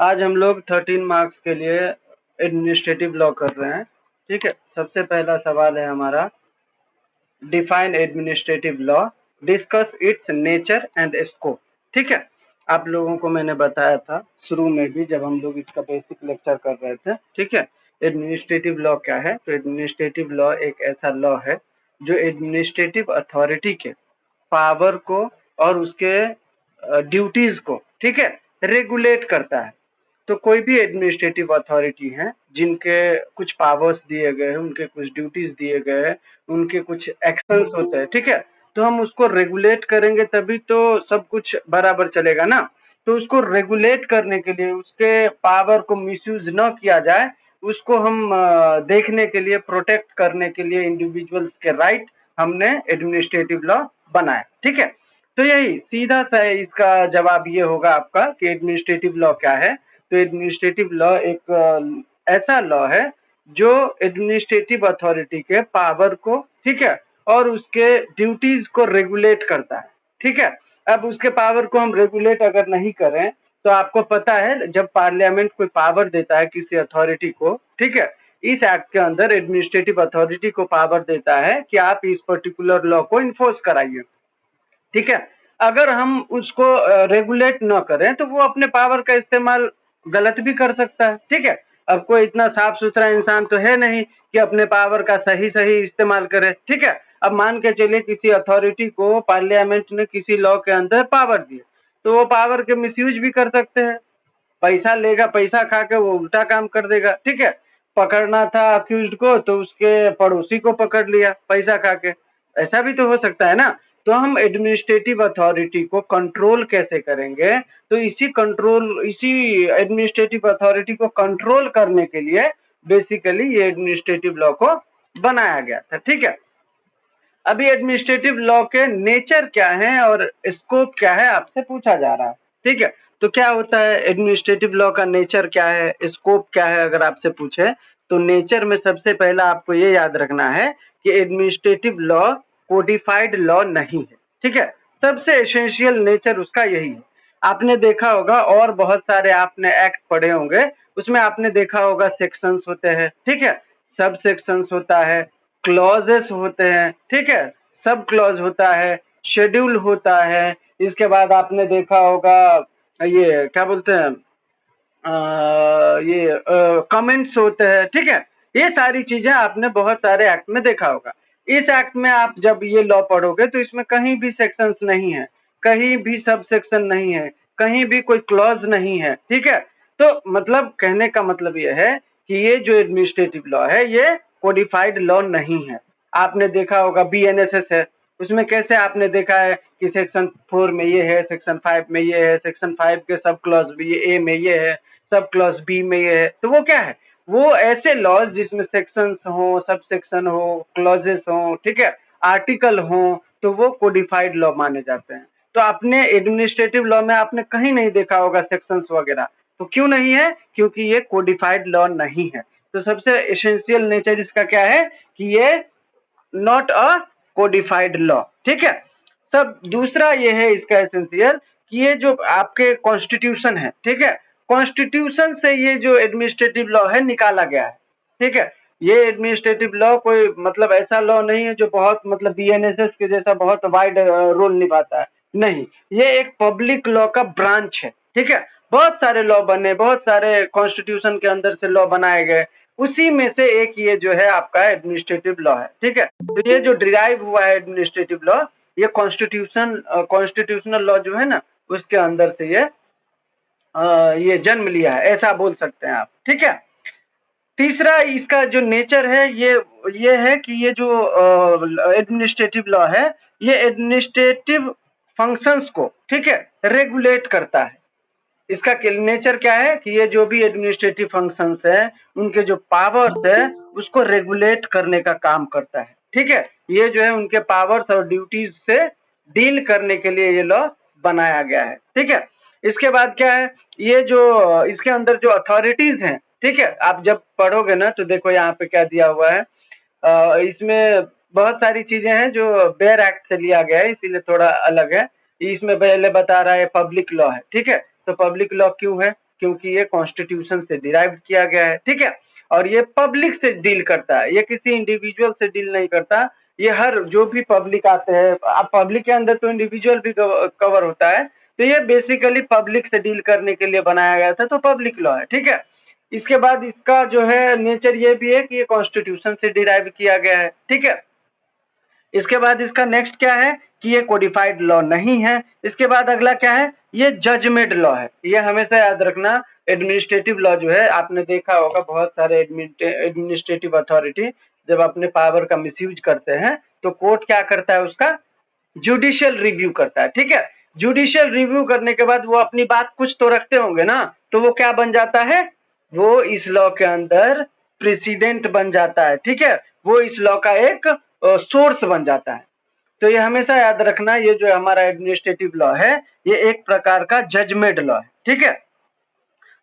आज हम लोग 13 मार्क्स के लिए एडमिनिस्ट्रेटिव लॉ कर रहे हैं। ठीक है, सबसे पहला सवाल है हमारा, define administrative law, discuss it's nature and scope. ठीक है, आप लोगों को मैंने बताया था शुरू में भी जब हम लोग इसका बेसिक लेक्चर कर रहे थे। ठीक है, एडमिनिस्ट्रेटिव लॉ क्या है? तो एडमिनिस्ट्रेटिव लॉ एक ऐसा लॉ है जो एडमिनिस्ट्रेटिव अथॉरिटी के पावर को और उसके ड्यूटीज को, ठीक है, रेगुलेट करता है। तो कोई भी एडमिनिस्ट्रेटिव अथॉरिटी है जिनके कुछ पावर्स दिए गए हैं, उनके कुछ ड्यूटीज दिए गए हैं, उनके कुछ एक्शंस होते हैं, ठीक है, तो हम उसको रेगुलेट करेंगे तभी तो सब कुछ बराबर चलेगा ना। तो उसको रेगुलेट करने के लिए, उसके पावर को मिसयूज न किया जाए, उसको हम देखने के लिए, प्रोटेक्ट करने के लिए इंडिविजुअल्स के राइट हमने एडमिनिस्ट्रेटिव लॉ बनाया। ठीक है, तो यही सीधा सा इसका जवाब ये होगा आपका कि एडमिनिस्ट्रेटिव लॉ क्या है। तो एडमिनिस्ट्रेटिव लॉ एक ऐसा लॉ है जो एडमिनिस्ट्रेटिव अथॉरिटी के पावर को, ठीक है, और उसके ड्यूटीज को रेगुलेट करता है। ठीक है, अब उसके पावर को हम रेगुलेट अगर नहीं करें तो आपको पता है जब पार्लियामेंट कोई पावर देता है किसी अथॉरिटी को, ठीक है, इस एक्ट के अंदर एडमिनिस्ट्रेटिव अथॉरिटी को पावर देता है कि आप इस पर्टिकुलर लॉ को इन्फोर्स कराइए। ठीक है, अगर हम उसको रेगुलेट न करें तो वो अपने पावर का इस्तेमाल गलत भी कर सकता है। ठीक है, अब कोई इतना साफ सुथरा इंसान तो है नहीं कि अपने पावर का सही सही इस्तेमाल करे। ठीक है, अब मान के चलिए किसी अथॉरिटी को पार्लियामेंट ने किसी लॉ के अंदर पावर दी, तो वो पावर के मिसयूज भी कर सकते हैं। पैसा लेगा, पैसा खा के वो उल्टा काम कर देगा। ठीक है, पकड़ना था अक्यूज्ड को तो उसके पड़ोसी को पकड़ लिया पैसा खा के, ऐसा भी तो हो सकता है ना। तो हम एडमिनिस्ट्रेटिव अथॉरिटी को कंट्रोल कैसे करेंगे? तो इसी एडमिनिस्ट्रेटिव अथॉरिटी को कंट्रोल करने के लिए बेसिकली ये एडमिनिस्ट्रेटिव लॉ को बनाया गया था। ठीक है, अभी एडमिनिस्ट्रेटिव लॉ के नेचर क्या है और स्कोप क्या है आपसे पूछा जा रहा है। ठीक है, तो क्या होता है एडमिनिस्ट्रेटिव लॉ का नेचर क्या है, स्कोप क्या है? अगर आपसे पूछे तो नेचर में सबसे पहला आपको ये याद रखना है कि एडमिनिस्ट्रेटिव लॉ कोडिफाइड लॉ नहीं है। ठीक है, सबसे एसेंशियल नेचर उसका यही है। आपने देखा होगा और बहुत सारे आपने एक्ट पढ़े होंगे, उसमें आपने देखा होगा सेक्शंस होते हैं, ठीक है, सब सेक्शंस होता है, क्लॉजेस होते हैं, ठीक है, सब क्लॉज होता है, शेड्यूल होता है। इसके बाद आपने देखा होगा ये क्या बोलते हैं, ये कमेंट्स होते हैं। ठीक है, ये सारी चीजें आपने बहुत सारे एक्ट में देखा होगा। इस एक्ट में आप जब ये लॉ पढ़ोगे तो इसमें कहीं भी सेक्शंस नहीं है, कहीं भी सब सेक्शन नहीं है, कहीं भी कोई क्लॉज नहीं है। ठीक है, तो मतलब कहने का मतलब ये है कि ये जो एडमिनिस्ट्रेटिव लॉ है ये कोडिफाइड लॉ नहीं है। आपने देखा होगा बीएनएसएस है, उसमें कैसे आपने देखा है कि सेक्शन 4 में ये है, सेक्शन 5 में ये है, सेक्शन 5 के सब क्लॉज भी ये ए में ये है, सब क्लॉज बी में ये है। तो वो क्या है, वो ऐसे लॉज जिसमें सेक्शंस हो, सब सेक्शन हो, क्लॉजेस हो, ठीक है, आर्टिकल हो, तो वो कोडिफाइड लॉ माने जाते हैं। तो आपने एडमिनिस्ट्रेटिव लॉ में आपने कहीं नहीं देखा होगा सेक्शंस वगैरह। तो क्यों नहीं है? क्योंकि ये कोडिफाइड लॉ नहीं है। तो सबसे एसेंशियल नेचर इसका क्या है कि ये नॉट अ कोडिफाइड लॉ। ठीक है, सब दूसरा ये है इसका एसेंशियल कि ये जो आपके कॉन्स्टिट्यूशन है, ठीक है, कॉन्स्टिट्यूशन से ये जो एडमिनिस्ट्रेटिव लॉ है निकाला गया है। ठीक है, ये एडमिनिस्ट्रेटिव लॉ कोई मतलब ऐसा लॉ नहीं है जो बहुत मतलब बीएनएसएस के जैसा बहुत वाइड रोल निभाता है, नहीं, ये एक पब्लिक लॉ का ब्रांच है। ठीक है, बहुत सारे लॉ बने, बहुत सारे कॉन्स्टिट्यूशन के अंदर से लॉ बनाए गए, उसी में से एक ये जो है आपका एडमिनिस्ट्रेटिव लॉ है। ठीक है, तो ये जो डिराइव हुआ है एडमिनिस्ट्रेटिव लॉ, ये कॉन्स्टिट्यूशनल लॉ जो है ना उसके अंदर से ये जन्म लिया है, ऐसा बोल सकते हैं आप। ठीक है, तीसरा इसका जो नेचर है ये है कि ये जो एडमिनिस्ट्रेटिव लॉ है ये एडमिनिस्ट्रेटिव फंक्शंस को, ठीक है, रेगुलेट करता है। इसका नेचर क्या है कि ये जो भी एडमिनिस्ट्रेटिव फंक्शंस है उनके जो पावर्स है उसको रेगुलेट करने का काम करता है। ठीक है, ये जो है उनके पावर्स और ड्यूटीज से डील करने के लिए ये लॉ बनाया गया है। ठीक है, इसके बाद क्या है, ये जो इसके अंदर जो अथॉरिटीज हैं, ठीक है, आप जब पढ़ोगे ना तो देखो यहाँ पे क्या दिया हुआ है, इसमें बहुत सारी चीजें हैं जो बेयर एक्ट से लिया गया है, इसीलिए थोड़ा अलग है। इसमें पहले बता रहा है पब्लिक लॉ है। ठीक है, तो पब्लिक लॉ क्यों है? क्योंकि ये कॉन्स्टिट्यूशन से डिराइव किया गया है, ठीक है। और ये पब्लिक से डील करता है, ये किसी इंडिविजुअल से डील नहीं करता। ये हर जो भी पब्लिक आते हैं, अब पब्लिक के अंदर तो इंडिविजुअल भी कवर होता है, तो ये बेसिकली पब्लिक से डील करने के लिए बनाया गया था, तो पब्लिक लॉ है, ठीक है। इसके बाद इसका जो है नेचर ये भी है कि ये कॉन्स्टिट्यूशन से डिराइव किया गया है, ठीक है। इसके बाद इसका नेक्स्ट क्या है कि ये कोडिफाइड लॉ नहीं है। इसके बाद अगला क्या है, ये जजमेंट लॉ है। ये हमेशा याद रखना, एडमिनिस्ट्रेटिव लॉ जो है आपने देखा होगा, बहुत सारे एडमिनिस्ट्रेटिव अथॉरिटी जब अपने पावर का मिसयूज करते हैं तो कोर्ट क्या करता है, उसका जुडिशियल रिव्यू करता है, ठीक है। जुडिशियल रिव्यू करने के बाद वो अपनी बात कुछ तो रखते होंगे ना, तो वो क्या बन जाता है, वो इस लॉ के अंदर प्रेसिडेंट बन जाता है, ठीक है। वो इस लॉ का एक सोर्स बन जाता है। तो ये हमेशा याद रखना, ये जो हमारा एडमिनिस्ट्रेटिव लॉ है ये एक प्रकार का जजमेंट लॉ है, ठीक है।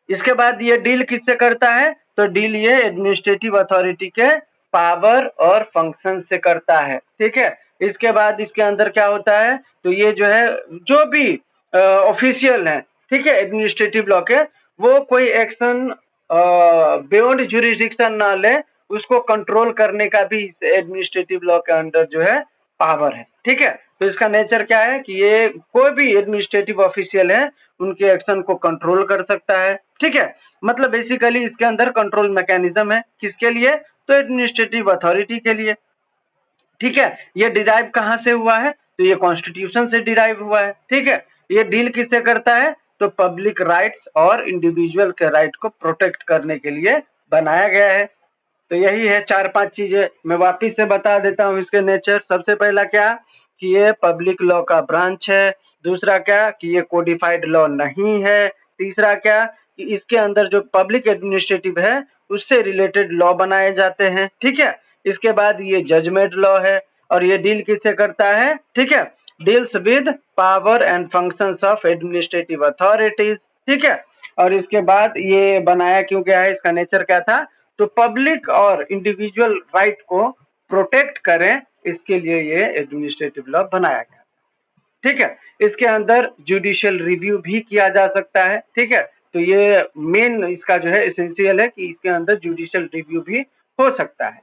इसके बाद ये डील किससे करता है, तो डील ये एडमिनिस्ट्रेटिव अथॉरिटी के पावर और फंक्शन से करता है, ठीक है। इसके बाद इसके अंदर क्या होता है, तो ये जो है जो भी ऑफिशियल है, ठीक है, एडमिनिस्ट्रेटिव लॉ के, वो कोई एक्शन बियॉन्ड जुरिस्डिक्शन ना ले, उसको कंट्रोल करने का भी इस एडमिनिस्ट्रेटिव लॉ के अंदर जो है पावर है, ठीक है। तो इसका नेचर क्या है कि ये कोई भी एडमिनिस्ट्रेटिव ऑफिशियल है उनके एक्शन को कंट्रोल कर सकता है, ठीक है। मतलब बेसिकली इसके अंदर कंट्रोल मैकेनिज्म है, किसके लिए, तो एडमिनिस्ट्रेटिव अथॉरिटी के लिए, ठीक है। ये डिराइव कहां से हुआ है, तो ये कॉन्स्टिट्यूशन से डिराइव हुआ है, ठीक है। ये डील किससे करता है, तो पब्लिक राइट्स और इंडिविजुअल के राइट को प्रोटेक्ट करने के लिए बनाया गया है। तो यही है 4-5 चीजें, मैं वापिस से बता देता हूँ इसके नेचर। सबसे पहला क्या कि ये पब्लिक लॉ का ब्रांच है। दूसरा क्या कि ये कोडिफाइड लॉ नहीं है। तीसरा क्या कि इसके अंदर जो पब्लिक एडमिनिस्ट्रेटिव है उससे रिलेटेड लॉ बनाए जाते हैं, ठीक है। इसके बाद ये जजमेंट लॉ है और ये डील किससे करता है, ठीक है, deals with power and functions of administrative authorities, ठीक है। और इसके बाद ये बनाया क्यों गया है, इसका नेचर क्या था, तो पब्लिक और इंडिविजुअल राइट को प्रोटेक्ट करें, इसके लिए ये एडमिनिस्ट्रेटिव लॉ बनाया गया, ठीक है। इसके अंदर जुडिशियल रिव्यू भी किया जा सकता है, ठीक है। तो ये मेन इसका जो है एसेंशियल है कि इसके अंदर जुडिशियल रिव्यू भी हो सकता है।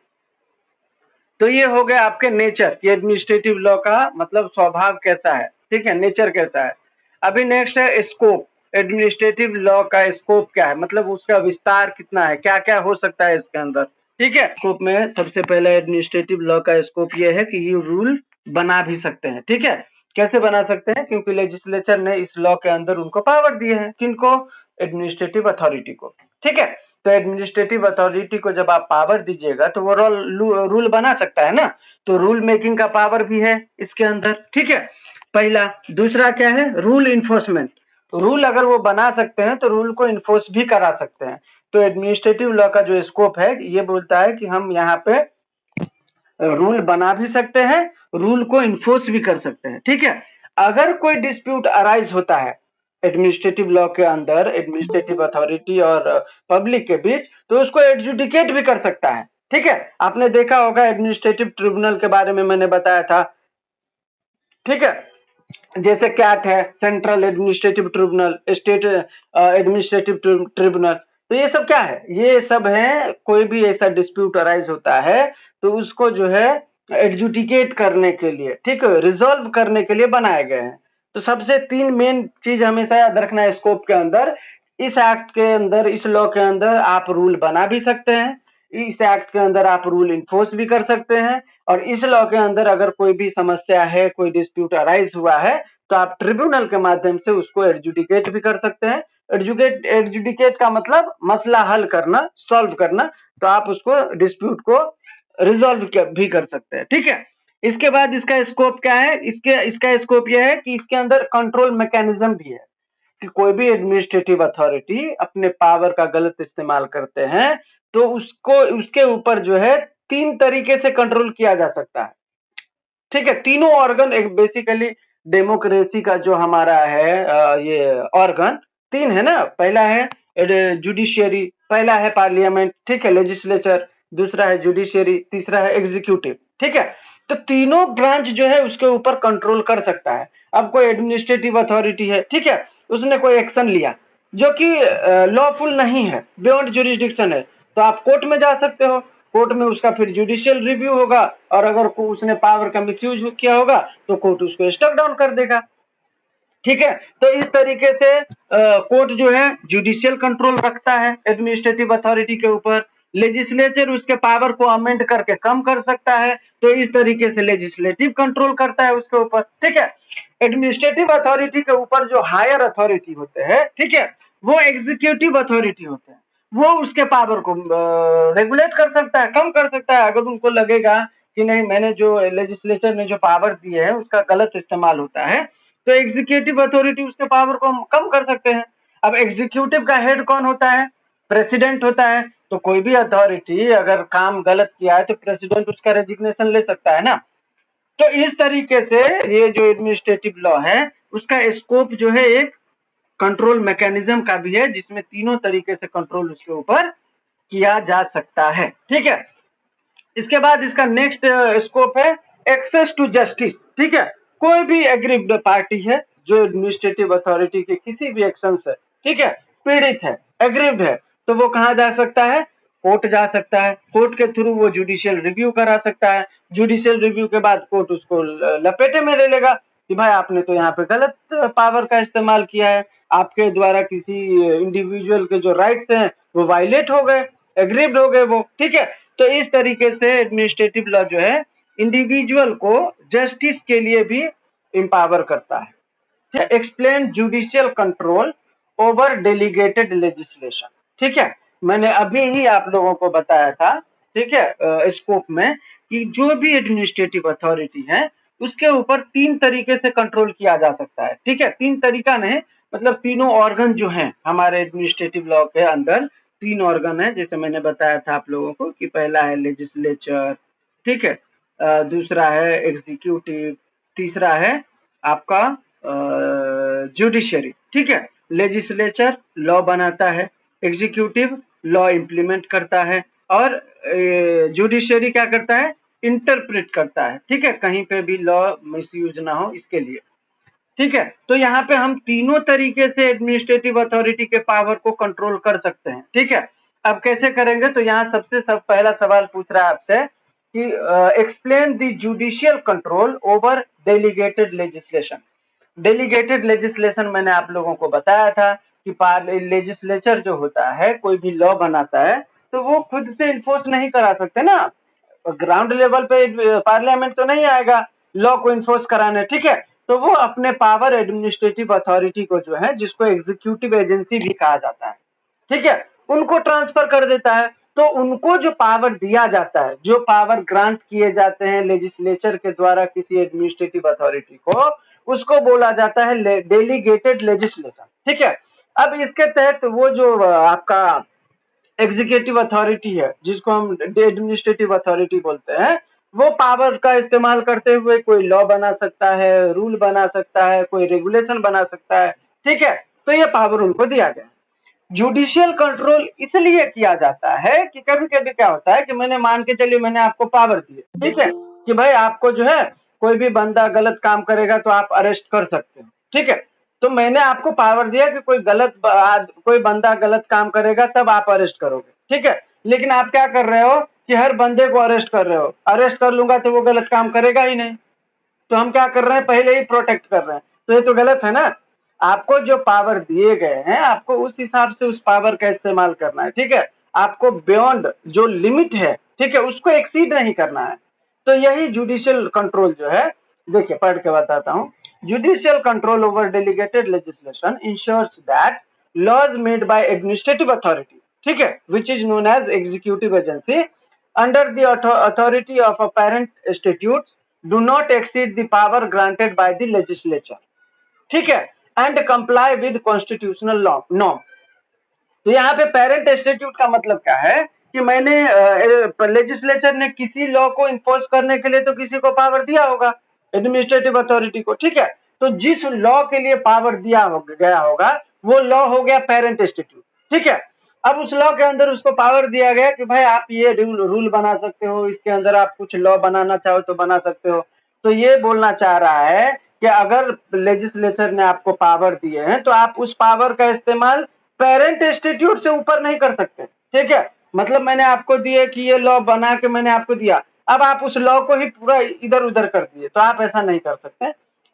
तो ये हो गया आपके नेचर कि एडमिनिस्ट्रेटिव लॉ का मतलब स्वभाव कैसा है, ठीक है, नेचर कैसा है। अभी नेक्स्ट है स्कोप। एडमिनिस्ट्रेटिव लॉ का स्कोप क्या है, मतलब उसका विस्तार कितना है, क्या क्या हो सकता है इसके अंदर, ठीक है। स्कोप में सबसे पहले एडमिनिस्ट्रेटिव लॉ का स्कोप ये है कि ये रूल बना भी सकते हैं, ठीक है। कैसे बना सकते हैं, क्योंकि लेजिस्लेचर ने इस लॉ के अंदर उनको पावर दिए हैं, किनको, एडमिनिस्ट्रेटिव अथॉरिटी को, ठीक है। तो एडमिनिस्ट्रेटिव अथॉरिटी को जब आप पावर दीजिएगा तो वो रूल बना सकता है ना, तो रूल मेकिंग का पावर भी है इसके अंदर, ठीक है, पहला। दूसरा क्या है, रूल इन्फोर्समेंट। रूल अगर वो बना सकते हैं तो रूल को इन्फोर्स भी करा सकते हैं। तो एडमिनिस्ट्रेटिव लॉ का जो स्कोप है ये बोलता है कि हम यहाँ पे रूल बना भी सकते हैं, रूल को इन्फोर्स भी कर सकते हैं, ठीक है। अगर कोई डिस्प्यूट अराइज होता है एडमिनिस्ट्रेटिव लॉ के अंदर एडमिनिस्ट्रेटिव अथॉरिटी और पब्लिक के बीच, तो उसको एडजुडिकेट भी कर सकता है, ठीक है। आपने देखा होगा एडमिनिस्ट्रेटिव ट्रिब्यूनल के बारे में मैंने बताया था, ठीक है। जैसे कैट है, central administrative tribunal, state administrative tribunal. तो ये सब क्या है, ये सब है कोई भी ऐसा डिस्प्यूट अराइज होता है तो उसको जो है एडजुडिकेट करने के लिए, ठीक है, रिजॉल्व करने के लिए बनाए गए हैं। तो सबसे 3 मेन चीज हमेशा याद रखना है स्कोप के अंदर। इस एक्ट के अंदर, इस लॉ के अंदर आप रूल बना भी सकते हैं, इस एक्ट के अंदर आप रूल इन्फोर्स भी कर सकते हैं, और इस लॉ के अंदर अगर कोई भी समस्या है, कोई डिस्प्यूट अराइज हुआ है तो आप ट्रिब्यूनल के माध्यम से उसको एडजुडिकेट भी कर सकते हैं। एडजुडिकेट का मतलब मसला हल करना, सॉल्व करना। तो आप उसको डिस्प्यूट को रिजॉल्व भी कर सकते हैं, ठीक है। इसके बाद इसका स्कोप क्या है, इसका स्कोप यह है कि इसके अंदर कंट्रोल मैकेनिज्म भी है कि कोई भी एडमिनिस्ट्रेटिव अथॉरिटी अपने पावर का गलत इस्तेमाल करते हैं तो उसको, उसके ऊपर जो है 3 तरीके से कंट्रोल किया जा सकता है, ठीक है। तीनों ऑर्गन एक बेसिकली डेमोक्रेसी का जो हमारा है ये ऑर्गन 3 है ना। पहला है जुडिशियरी, पहला है पार्लियामेंट, ठीक है, लेजिस्लेचर, दूसरा है जुडिशियरी, तीसरा है एग्जीक्यूटिव, ठीक है। तो तीनों ब्रांच जो है उसके ऊपर कंट्रोल कर सकता है। अब कोई एडमिनिस्ट्रेटिव अथॉरिटी है, ठीक है, उसने कोई एक्शन लिया, जो कि लॉफुल नहीं है, बियॉन्ड जुरिस्डिक्शन है, तो आप कोर्ट में जा सकते हो। कोर्ट में उसका फिर जुडिशियल रिव्यू होगा, और अगर उसने पावर का मिसयूज किया होगा तो कोर्ट उसको स्टक डाउन कर देगा। ठीक है, तो इस तरीके से कोर्ट जो है जुडिशियल कंट्रोल रखता है एडमिनिस्ट्रेटिव अथॉरिटी के ऊपर। लेजिस्लेचर उसके पावर को अमेंड करके कम कर सकता है, तो इस तरीके से लेजिस्लेटिव कंट्रोल करता है उसके ऊपर। ठीक है, एडमिनिस्ट्रेटिव अथॉरिटी के ऊपर जो हायर अथॉरिटी होते हैं, ठीक है, वो एग्जीक्यूटिव अथॉरिटी होते हैं। वो उसके पावर को रेगुलेट कर सकता है, कम कर सकता है, अगर उनको लगेगा कि नहीं, मैंने जो लेजिस्लेचर ने जो पावर दिए है उसका गलत इस्तेमाल होता है, तो एग्जीक्यूटिव अथॉरिटी उसके पावर को कम कर सकते हैं। अब एग्जीक्यूटिव का हेड कौन होता है? प्रेसिडेंट होता है। तो कोई भी अथॉरिटी अगर काम गलत किया है तो प्रेसिडेंट उसका रेजिग्नेशन ले सकता है ना। तो इस तरीके से ये जो एडमिनिस्ट्रेटिव लॉ है उसका स्कोप जो है एक कंट्रोल मैकेनिज्म का भी है, जिसमें तीनों तरीके से कंट्रोल उसके ऊपर किया जा सकता है। ठीक है, इसके बाद इसका नेक्स्ट स्कोप है एक्सेस टू जस्टिस। ठीक है, कोई भी एग्रीव्ड पार्टी है जो एडमिनिस्ट्रेटिव अथॉरिटी के किसी भी एक्शन से, ठीक है, पीड़ित है, एग्रीव्ड है, तो वो कहाँ जा सकता है? कोर्ट जा सकता है। कोर्ट के थ्रू वो जुडिशियल रिव्यू करा सकता है। जुडिशियल रिव्यू के बाद कोर्ट उसको लपेटे में ले लेगा कि भाई आपने तो यहाँ पे गलत पावर का इस्तेमाल किया है, आपके द्वारा किसी इंडिविजुअल के जो राइट्स हैं वो वायलेट हो गए, एग्रीव्ड हो गए वो। ठीक है, तो इस तरीके से एडमिनिस्ट्रेटिव लॉ जो है इंडिविजुअल को जस्टिस के लिए भी एम्पावर करता है। Explain judicial control over delegated legislation. ठीक है, मैंने अभी ही आप लोगों को बताया था, ठीक है, स्कोप में, कि जो भी एडमिनिस्ट्रेटिव अथॉरिटी है उसके ऊपर तीन तरीके से कंट्रोल किया जा सकता है। ठीक है, तीन तरीका नहीं, मतलब तीनों ऑर्गन जो हैं हमारे एडमिनिस्ट्रेटिव लॉ के अंदर, तीन ऑर्गन है, जैसे मैंने बताया था आप लोगों को कि पहला है लेजिस्लेचर, ठीक है, दूसरा है एग्जीक्यूटिव, तीसरा है आपका जुडिशरी। ठीक है, लेजिस्लेचर लॉ बनाता है, एग्जीक्यूटिव लॉ इम्प्लीमेंट करता है, और जुडिशरी क्या करता है? इंटरप्रेट करता है। ठीक है, कहीं पे भी लॉ मिसयूज ना हो इसके लिए। ठीक है, तो यहाँ पे हम तीनों तरीके से एडमिनिस्ट्रेटिव अथॉरिटी के पावर को कंट्रोल कर सकते हैं। ठीक है, अब कैसे करेंगे? तो यहाँ सबसे पहला सवाल पूछ रहा है आपसे कि explain the judicial control over delegated legislation. Delegated legislation मैंने आप लोगों को बताया था कि लेजिस्लेचर जो होता है, कोई भी लॉ बनाता है तो वो खुद से इन्फोर्स नहीं करा सकते ना, ग्राउंड लेवल पे पार्लियामेंट तो नहीं आएगा लॉ को इन्फोर्स कराने। ठीक है, तो वो अपने पावर एडमिनिस्ट्रेटिव अथॉरिटी को जो है, जिसको एग्जीक्यूटिव एजेंसी भी कहा जाता है, ठीक है, उनको ट्रांसफर कर देता है। तो उनको जो पावर दिया जाता है, जो पावर ग्रांट किए जाते हैं लेजिस्लेचर के द्वारा किसी एडमिनिस्ट्रेटिव अथॉरिटी को, उसको बोला जाता है डेलीगेटेड लेजिस्लेशन। ठीक है, अब इसके तहत वो जो आपका एग्जीक्यूटिव अथॉरिटी है, जिसको हम एडमिनिस्ट्रेटिव अथॉरिटी बोलते हैं, वो पावर का इस्तेमाल करते हुए कोई लॉ बना सकता है, रूल बना सकता है, कोई रेगुलेशन बना सकता है। ठीक है, तो ये पावर उनको दिया गया। जुडिशियल कंट्रोल इसलिए किया जाता है कि कभी कभी क्या होता है कि मैंने, मान के चलिए मैंने आपको पावर दी, ठीक है, कि भाई आपको जो है कोई भी बंदा गलत काम करेगा तो आप अरेस्ट कर सकते हो। ठीक है, तो मैंने आपको पावर दिया कि कोई बंदा गलत काम करेगा तब आप अरेस्ट करोगे। ठीक है, लेकिन आप क्या कर रहे हो कि हर बंदे को अरेस्ट कर रहे हो। अरेस्ट कर लूंगा तो वो गलत काम करेगा ही नहीं, तो हम क्या कर रहे हैं? पहले ही प्रोटेक्ट कर रहे हैं, तो ये तो गलत है ना। आपको जो पावर दिए गए हैं, आपको उस हिसाब से उस पावर का इस्तेमाल करना है। ठीक है, आपको बियॉन्ड जो लिमिट है, ठीक है, उसको एक्सीड नहीं करना है। तो यही जुडिशियल कंट्रोल जो है, देखिए पढ़ के बताता हूं। Judicial control over delegated legislation ensures that laws made by administrative authority, ठीक है, which is known as executive agency, under the authority of a parent statutes do not exceed the power granted by the legislature, ठीक है, and comply with constitutional norm। तो यहाँ पे parent institute का मतलब क्या है कि मैंने लेजिस्लेचर ने किसी लॉ को इन्फोर्स करने के लिए तो किसी को पावर दिया होगा, एडमिनिस्ट्रेटिव अथॉरिटी को। ठीक है, तो जिस लॉ के लिए पावर दिया गया होगा वो लॉ हो गया पेरेंट इंस्टीट्यूट। ठीक है, अब उस लॉ के अंदर उसको पावर दिया गया कि भाई आप ये रूल बना सकते हो, इसके अंदर आप कुछ लॉ बनाना चाहो तो बना सकते हो। तो ये बोलना चाह रहा है कि अगर लेजिस्लेचर ने आपको पावर दिए हैं तो आप उस पावर का इस्तेमाल पेरेंट इंस्टीट्यूट से ऊपर नहीं कर सकते, ठीक है। मतलब मैंने आपको दिए कि ये लॉ बना के मैंने आपको दिया, अब आप उस लॉ को ही पूरा इधर उधर कर दिए, तो आप ऐसा नहीं कर सकते,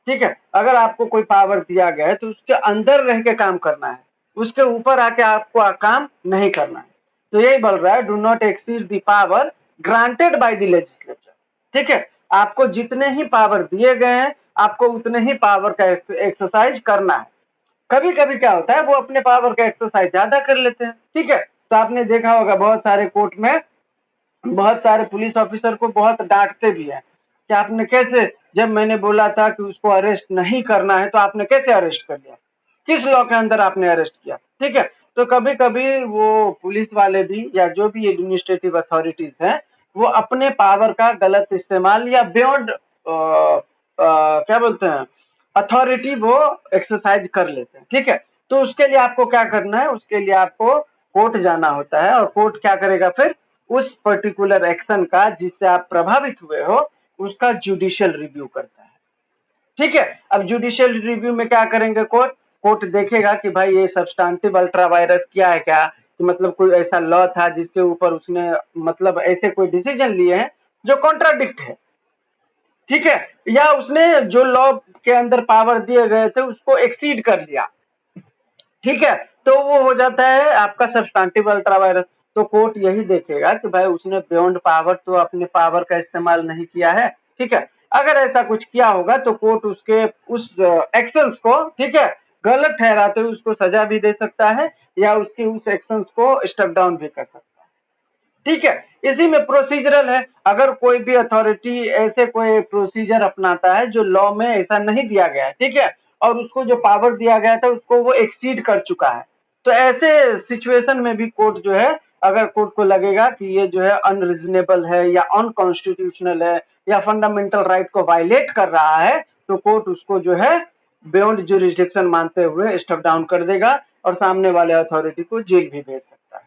ठीक है। अगर आपको कोई पावर दिया गया है तो उसके अंदर रह के काम करना है, उसके ऊपर आके आपको काम नहीं करना है। तो यही बोल रहा है, do not exceed the power granted by the legislature, ठीक है। आपको जितने ही पावर दिए गए हैं आपको उतने ही पावर का एक्सरसाइज करना है। कभी कभी क्या होता है, वो अपने पावर का एक्सरसाइज ज्यादा कर लेते हैं, ठीक है। तो आपने देखा होगा बहुत सारे कोर्ट में बहुत सारे पुलिस ऑफिसर को बहुत डांटते भी हैं कि आपने कैसे, जब मैंने बोला था कि उसको अरेस्ट नहीं करना है तो आपने कैसे अरेस्ट कर लिया, किस लॉ के अंदर आपने अरेस्ट किया, ठीक है। तो कभी कभी वो पुलिस वाले भी या जो भी एडमिनिस्ट्रेटिव अथॉरिटीज हैं वो अपने पावर का गलत इस्तेमाल या बियॉन्ड क्या बोलते हैं अथॉरिटी वो एक्सरसाइज कर लेते हैं, ठीक है। तो उसके लिए आपको क्या करना है, उसके लिए आपको कोर्ट जाना होता है और कोर्ट क्या करेगा, फिर उस पर्टिकुलर एक्शन का जिससे आप प्रभावित हुए हो उसका जुडिशियल रिव्यू करता है, ठीक है। अब जुडिशियल रिव्यू में क्या करेंगे, कोर्ट कोर्ट देखेगा कि भाई ये सब्सटेंटिव अल्ट्रा वायरस क्या है, क्या कि मतलब कोई ऐसा लॉ था जिसके ऊपर उसने मतलब ऐसे कोई डिसीजन लिए हैं जो कॉन्ट्राडिक्ट है, ठीक है, या उसने जो लॉ के अंदर पावर दिए गए थे उसको एक्सीड कर लिया, ठीक है। तो वो हो जाता है आपका सब्सटेंटिव अल्ट्रा वायरस। तो कोर्ट यही देखेगा कि भाई उसने बियॉन्ड पावर तो अपने पावर का इस्तेमाल नहीं किया है, ठीक है। अगर ऐसा कुछ किया होगा तो कोर्ट उसके उस एक्शंस को, ठीक है, गलत ठहराते हुए उसको सजा भी दे सकता है या उसके उस एक्शंस को स्टेप डाउन भी कर सकता है, ठीक है। इसी में प्रोसीजरल है, अगर कोई भी अथॉरिटी ऐसे कोई प्रोसीजर अपनाता है जो लॉ में ऐसा नहीं दिया गया है, ठीक है, और उसको जो पावर दिया गया था उसको वो एक्सीड कर चुका है, तो ऐसे सिचुएशन में भी कोर्ट जो है, अगर कोर्ट को लगेगा कि ये जो है अनरीजनेबल है या अनकॉन्स्टिट्यूशनल है या फंडामेंटल राइट को वायलेट कर रहा है, तो कोर्ट उसको जो है बियॉन्ड जुरिस्डिक्शन मानते हुए स्टेप डाउन कर देगा और सामने वाले अथॉरिटी को जेल भी भेज सकता है,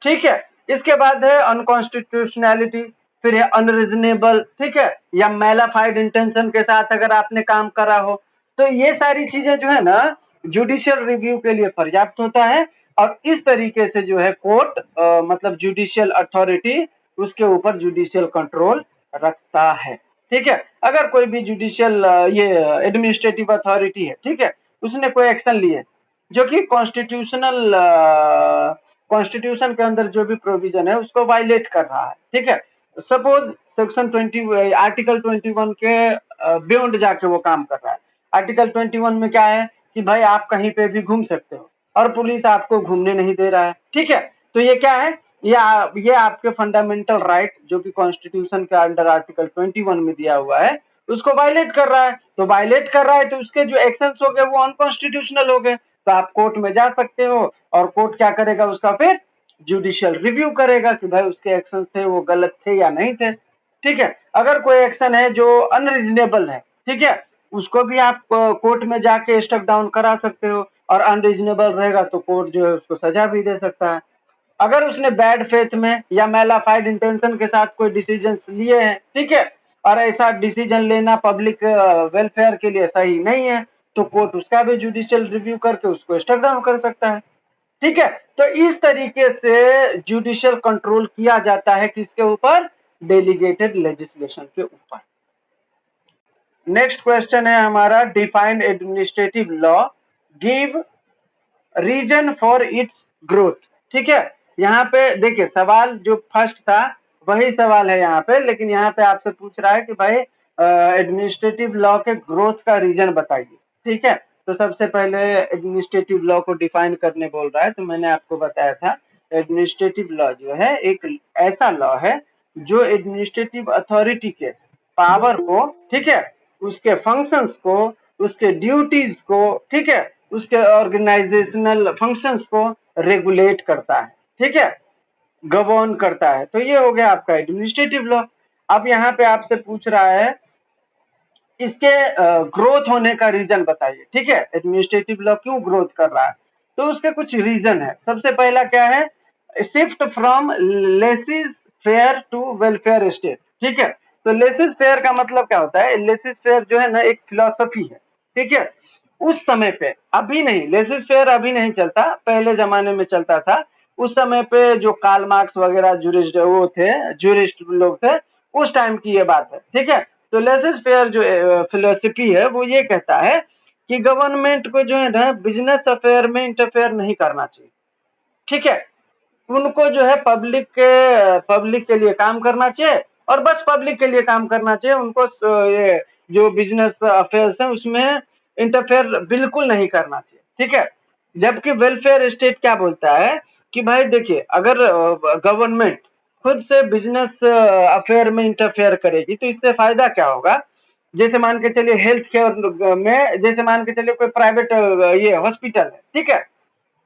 ठीक है। इसके बाद है अनकॉन्स्टिट्यूशनैलिटी, फिर है अनरीजनेबल, ठीक है, या मैलाफाइड इंटेंशन के साथ अगर आपने काम करा हो, तो ये सारी चीजें जो है ना जुडिशियल रिव्यू के लिए पर्याप्त होता है और इस तरीके से जो है कोर्ट मतलब जुडिशियल अथॉरिटी उसके ऊपर जुडिशियल कंट्रोल रखता है, ठीक है। अगर कोई भी जुडिशियल ये एडमिनिस्ट्रेटिव अथॉरिटी है, ठीक है, उसने कोई एक्शन लिए जो कि कॉन्स्टिट्यूशनल कॉन्स्टिट्यूशन के अंदर जो भी प्रोविजन है उसको वायलेट कर रहा है, ठीक है। सपोज सेक्शन 20 आर्टिकल 21 के बियॉन्ड जाके वो काम कर रहा है। आर्टिकल 21 में क्या है कि भाई आप कहीं पे भी घूम सकते हो और पुलिस आपको घूमने नहीं दे रहा है, ठीक है। तो ये क्या है, ये आपके फंडामेंटल राइट जो कि कॉन्स्टिट्यूशन के अंडर आर्टिकल 21 में दिया हुआ है उसको वायलेट कर रहा है, तो वायलेट कर रहा है तो उसके जो एक्शंस हो गए वो अनकॉन्स्टिट्यूशनल हो गए, तो आप कोर्ट में जा सकते हो और कोर्ट क्या करेगा, उसका फिर जुडिशियल रिव्यू करेगा कि भाई उसके एक्शन थे वो गलत थे या नहीं थे, ठीक है। अगर कोई एक्शन है जो अनरीजनेबल है, ठीक है, उसको भी आप कोर्ट में जाके स्टेप डाउन करा सकते हो और अनरीजनेबल रहेगा तो कोर्ट जो है उसको सजा भी दे सकता है। अगर उसने बैड फेथ में या मैलाफाइड इंटेंशन के साथ कोई डिसीजन लिए हैं, ठीक है, और ऐसा डिसीजन लेना पब्लिक वेलफेयर के लिए सही नहीं है, तो कोर्ट उसका भी जुडिशियल रिव्यू करके उसको स्टेप डाउन कर सकता है, ठीक है। तो इस तरीके से जुडिशियल कंट्रोल किया जाता है किसके ऊपर, डेलीगेटेड लेजिस्लेशन के ऊपर। नेक्स्ट क्वेश्चन है हमारा, defined administrative law give reason for its growth, ठीक है। यहाँ पे देखिए सवाल जो फर्स्ट था वही सवाल है यहाँ पे, लेकिन यहाँ पे आपसे पूछ रहा है कि भाई एडमिनिस्ट्रेटिव लॉ के ग्रोथ का रीजन बताइए, ठीक है। तो सबसे पहले एडमिनिस्ट्रेटिव लॉ को डिफाइन करने बोल रहा है, तो मैंने आपको बताया था एडमिनिस्ट्रेटिव लॉ जो है एक ऐसा लॉ है जो एडमिनिस्ट्रेटिव अथॉरिटी के पावर को, ठीक है, उसके फंक्शंस को, उसके ड्यूटीज को, ठीक है, उसके ऑर्गेनाइजेशनल फंक्शंस को रेगुलेट करता है, ठीक है, गवर्न करता है। तो ये हो गया आपका एडमिनिस्ट्रेटिव लॉ। अब यहाँ पे आपसे पूछ रहा है इसके ग्रोथ होने का रीजन बताइए, ठीक है, एडमिनिस्ट्रेटिव लॉ क्यों ग्रोथ कर रहा है, तो उसके कुछ रीजन है। सबसे पहला क्या है, shift from laissez faire to welfare state, ठीक है। तो लेसिस फेयर का मतलब क्या होता है, लेसिस फेयर जो है ना एक फिलोसफी है, ठीक है, उस समय पे, अभी नहीं, लेजिस फेयर अभी नहीं चलता, पहले जमाने में चलता था। उस समय पे जो कार्ल मार्क्स वगैरह जूरिस्ट वो थे, जूरिस्ट लोग थे, उस टाइम की ये बात है, ठीक है। तो लेजिस फेयर जो फिलोसफी है वो ये कहता है कि गवर्नमेंट को जो है ना बिजनेस अफेयर में इंटरफेयर नहीं करना चाहिए, ठीक है। उनको जो है पब्लिक के लिए काम करना चाहिए और बस पब्लिक के लिए काम करना चाहिए। उनको ये जो बिजनेस अफेयर्स है उसमें इंटरफेयर बिल्कुल नहीं करना चाहिए, ठीक है। जबकि वेलफेयर स्टेट क्या बोलता है कि भाई देखिए, अगर गवर्नमेंट खुद से बिजनेस अफेयर में इंटरफेयर करेगी तो इससे फायदा क्या होगा। जैसे मान के चलिए हेल्थ केयर में, जैसे मान के चलिए कोई प्राइवेट ये हॉस्पिटल है, ठीक है।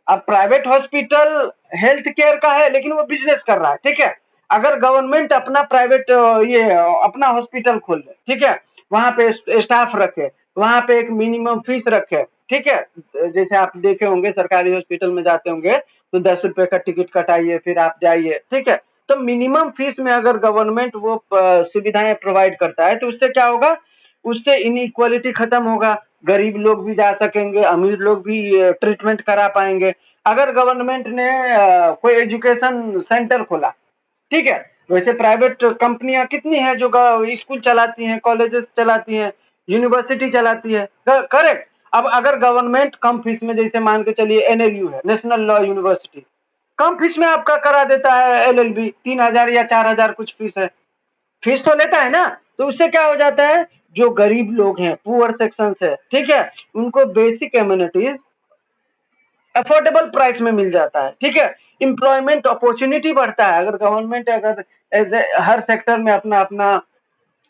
अब प्राइवेट हॉस्पिटल हेल्थ केयर का है लेकिन वो बिजनेस कर रहा है, ठीक है। अगर गवर्नमेंट अपना प्राइवेट ये अपना हॉस्पिटल खोल ले, ठीक है, वहां पे स्टाफ रखे, वहां पे एक मिनिमम फीस रखे, ठीक है। जैसे आप देखे होंगे सरकारी हॉस्पिटल में जाते होंगे तो 10 रुपए का टिकट कटाइए फिर आप जाइए, ठीक है। तो मिनिमम फीस में अगर गवर्नमेंट वो सुविधाएं प्रोवाइड करता है तो उससे क्या होगा, उससे इनइक्वालिटी खत्म होगा, गरीब लोग भी जा सकेंगे, अमीर लोग भी ट्रीटमेंट करा पाएंगे। अगर गवर्नमेंट ने कोई एजुकेशन सेंटर खोला, ठीक है, वैसे प्राइवेट कंपनियां कितनी हैं जो स्कूल चलाती हैं, कॉलेजेस चलाती हैं, यूनिवर्सिटी चलाती है, करेक्ट। अब अगर गवर्नमेंट कम फीस में, जैसे मान के चलिए एनएलयू है, नेशनल लॉ यूनिवर्सिटी, कम फीस में आपका करा देता है एलएलबी, 3,000 या 4,000 कुछ फीस है, फीस तो लेता है ना। तो उससे क्या हो जाता है, जो गरीब लोग हैं, पुअर सेक्शन है, ठीक है, उनको बेसिक एम्यूनिटीज अफोर्डेबल प्राइस में मिल जाता है, ठीक है। एम्प्लॉयमेंट अपॉर्चुनिटी बढ़ता है, अगर गवर्नमेंट अगर एज हर सेक्टर में अपना अपना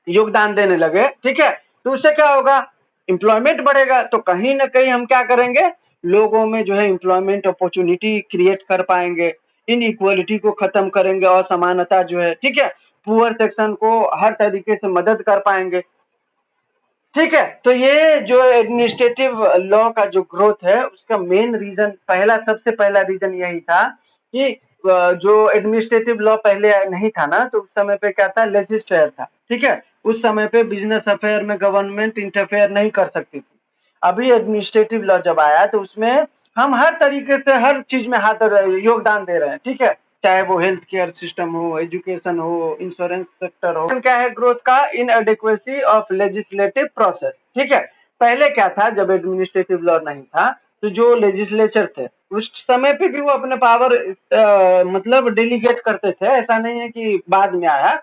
योगदान देने लगे, ठीक है, तो उससे क्या होगा, एम्प्लॉयमेंट बढ़ेगा। तो कहीं ना कहीं हम क्या करेंगे, लोगों में जो है एम्प्लॉयमेंट अपॉर्चुनिटी क्रिएट कर पाएंगे, इन इक्वलिटी को खत्म करेंगे, असमानता जो है, ठीक है, पुअर सेक्शन को हर तरीके से मदद कर पाएंगे, ठीक है। तो ये जो एडमिनिस्ट्रेटिव लॉ का जो ग्रोथ है उसका मेन रीजन, सबसे पहला रीजन यही था कि जो एडमिनिस्ट्रेटिव लॉ पहले नहीं था ना, तो उस समय पे क्या था, लेजिस फेयर था, ठीक है। उस समय पे बिजनेस अफेयर में गवर्नमेंट इंटरफेयर नहीं कर सकती थी। अभी एडमिनिस्ट्रेटिव लॉ जब आया तो उसमें हम हर तरीके से हर चीज में हाथ योगदान दे रहे हैं, ठीक है, चाहे वो हेल्थ केयर सिस्टम हो, एजुकेशन हो, इंश्योरेंस सेक्टर हो। क्या है ग्रोथ का, इनएडिक्वेसी ऑफ लेजिस्लेटिव प्रोसेस, ठीक है। पहले क्या था, जब एडमिनिस्ट्रेटिव लॉ नहीं था तो जो लेजिस्लेचर थे उस समय पे भी वो अपने पावर मतलब डेलीगेट करते थे, ऐसा नहीं है कि बाद में आया,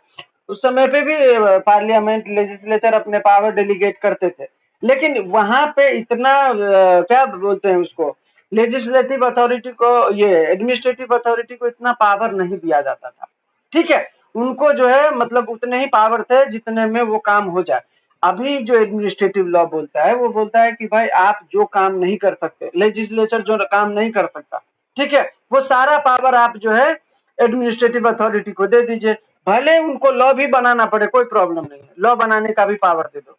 उस समय पे भी पार्लियामेंट लेजिस्लेचर अपने पावर डेलीगेट करते थे। लेकिन वहां पे इतना क्या बोलते हैं उसको, लेजिस्लेटिव अथॉरिटी को, ये एडमिनिस्ट्रेटिव अथॉरिटी को इतना पावर नहीं दिया जाता था, ठीक है। उनको जो है मतलब उतने ही पावर थे जितने में वो काम हो जाए। अभी जो एडमिनिस्ट्रेटिव लॉ बोलता है वो बोलता है कि भाई आप जो काम नहीं कर सकते, लेजिस्लेचर जो काम नहीं कर सकता, ठीक है, वो सारा पावर आप जो है एडमिनिस्ट्रेटिव अथॉरिटी को दे दीजिए। भले उनको लॉ भी बनाना पड़े, कोई प्रॉब्लम नहीं है, लॉ बनाने का भी पावर दे दो,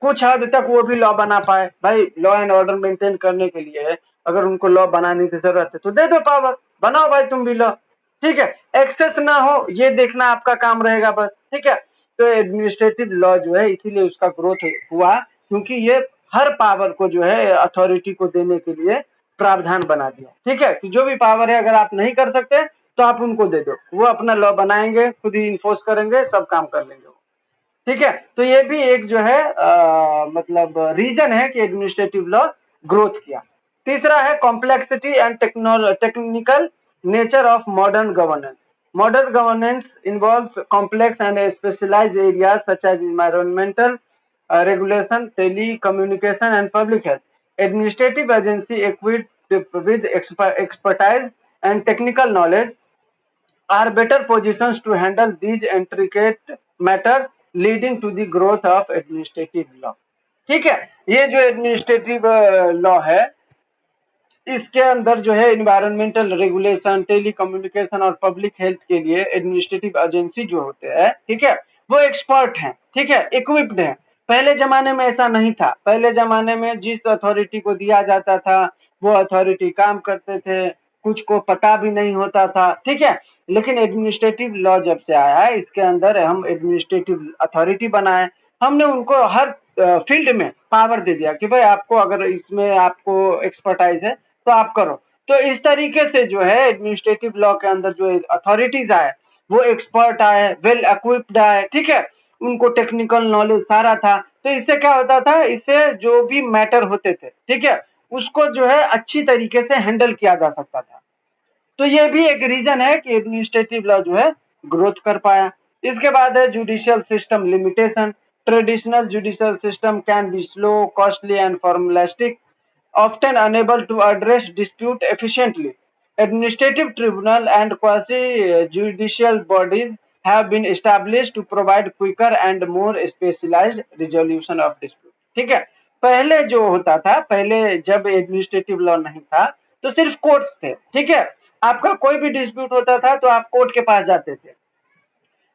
कुछ हद तक वो भी लॉ बना पाए। भाई लॉ एंड ऑर्डर मेंटेन करने के लिए अगर उनको लॉ बनाने की जरूरत है तो दे दो पावर, बनाओ भाई तुम भी लॉ, ठीक है। एक्सेस ना हो ये देखना आपका काम रहेगा बस, ठीक है। तो एडमिनिस्ट्रेटिव लॉ जो है इसीलिए उसका ग्रोथ हुआ क्योंकि ये हर पावर को जो है अथॉरिटी को देने के लिए प्रावधान बना दिया, ठीक है, कि जो भी पावर है अगर आप नहीं कर सकते तो आप उनको दे दो, वो अपना लॉ बनाएंगे, खुद ही इन्फोर्स करेंगे, सब काम कर लेंगे, ठीक है। तो ये भी एक जो है मतलब रीजन है कि एडमिनिस्ट्रेटिव लॉ ग्रोथ किया। तीसरा है complexity and technical nature of modern governance. Modern governance involves complex and specialised areas such as environmental regulation, telecommunication and public health. Administrative agency equipped with expertise and technical knowledge are better positions to handle these intricate matters leading to the growth of administrative law, ठीक है। ये जो administrative law है इसके अंदर जो है environmental regulation, telecommunication और पब्लिक हेल्थ के लिए एडमिनिस्ट्रेटिव एजेंसी जो होते हैं, ठीक है, वो एक्सपर्ट हैं, ठीक है, इक्विप्ड हैं। पहले जमाने में ऐसा नहीं था, पहले जमाने में जिस अथॉरिटी को दिया जाता था वो अथॉरिटी काम करते थे, कुछ को पता भी नहीं होता था, ठीक है। लेकिन एडमिनिस्ट्रेटिव लॉ जब से आया है इसके अंदर हम एडमिनिस्ट्रेटिव अथॉरिटी बनाए, हमने उनको हर फील्ड में पावर दे दिया कि भाई आपको अगर इसमें आपको एक्सपर्टाइज है तो आप करो। तो इस तरीके से जो है एडमिनिस्ट्रेटिव लॉ के अंदर जो अथॉरिटीज आए वो एक्सपर्ट आए, वेल इक्विप्ड आए, ठीक है, उनको टेक्निकल नॉलेज सारा था। तो इससे क्या होता था, इससे जो भी मैटर होते थे, ठीक है, उसको जो है अच्छी तरीके से हैंडल किया जा सकता था। तो ये भी एक रीजन है कि एडमिनिस्ट्रेटिव लॉ जो है ग्रोथ कर पाया। इसके बाद है judicial system limitation. Traditional judicial system can be slow, costly and formalistic, often unable to address dispute efficiently. Administrative tribunal and quasi-judicial bodies have been established to provide quicker and more specialized resolution of dispute. ठीक है, पहले जो होता था, पहले जब administrative law नहीं था तो सिर्फ कोर्ट्स थे, ठीक है, आपका कोई भी डिस्प्यूट होता था तो आप कोर्ट के पास जाते थे।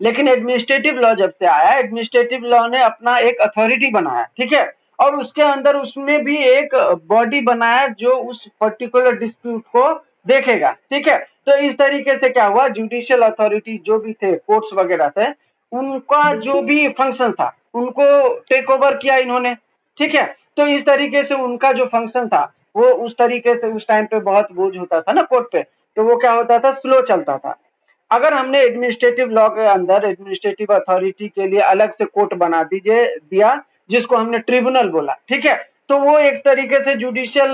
लेकिन एडमिनिस्ट्रेटिव लॉ जब से आया, एडमिनिस्ट्रेटिव लॉ ने अपना एक अथॉरिटी बनाया, ठीक है, और उसके अंदर उसमें भी एक बॉडी बनाया जो उस पर्टिकुलर डिस्प्यूट को देखेगा, ठीक है। तो इस तरीके से क्या हुआ, जुडिशियल अथॉरिटी जो भी थे, कोर्ट्स वगैरह थे, उनका जो भी फंक्शन था उनको टेक ओवर किया इन्होंने, ठीक है। तो इस तरीके से उनका जो फंक्शन था वो उस तरीके से उस टाइम पे बहुत बोझ होता था ना कोर्ट पे, तो वो क्या होता था, स्लो चलता था। अगर हमने एडमिनिस्ट्रेटिव लॉ के अंदर एडमिनिस्ट्रेटिव अथॉरिटी के लिए अलग से कोर्ट बना दिया जिसको हमने ट्रिब्यूनल बोला, ठीक है, तो वो एक तरीके से जुडिशियल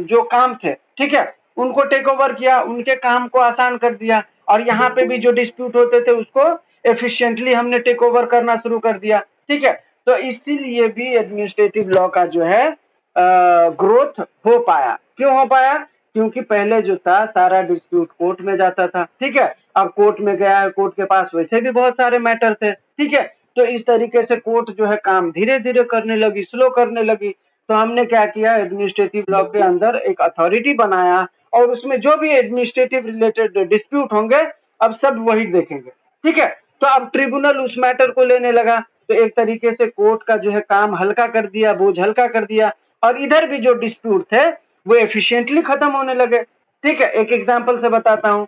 जो काम थे, ठीक है, उनको टेक ओवर किया, उनके काम को आसान कर दिया, और यहाँ पे भी जो डिस्प्यूट होते थे उसको एफिशिएंटली हमने टेक ओवर करना शुरू कर दिया, ठीक है। तो इसीलिए भी एडमिनिस्ट्रेटिव लॉ का जो है ग्रोथ हो पाया। क्यों हो पाया, क्योंकि पहले जो था सारा डिस्प्यूट कोर्ट में जाता था, ठीक है, अब कोर्ट में गया, कोर्ट के पास वैसे भी बहुत सारे मैटर थे, ठीक है, तो इस तरीके से कोर्ट जो है काम धीरे धीरे करने लगी, स्लो करने लगी। तो हमने क्या किया, एडमिनिस्ट्रेटिव लॉ के अंदर एक अथॉरिटी बनाया और उसमें जो भी एडमिनिस्ट्रेटिव रिलेटेड डिस्प्यूट होंगे अब सब वही देखेंगे, ठीक है। तो अब ट्रिब्यूनल उस मैटर को लेने लगा, तो एक तरीके से कोर्ट का जो है काम हल्का कर दिया, बोझ हल्का कर दिया, और इधर भी जो डिस्प्यूट थे वो एफिशिएंटली खत्म होने लगे, ठीक है। एक एग्जांपल से बताता हूं,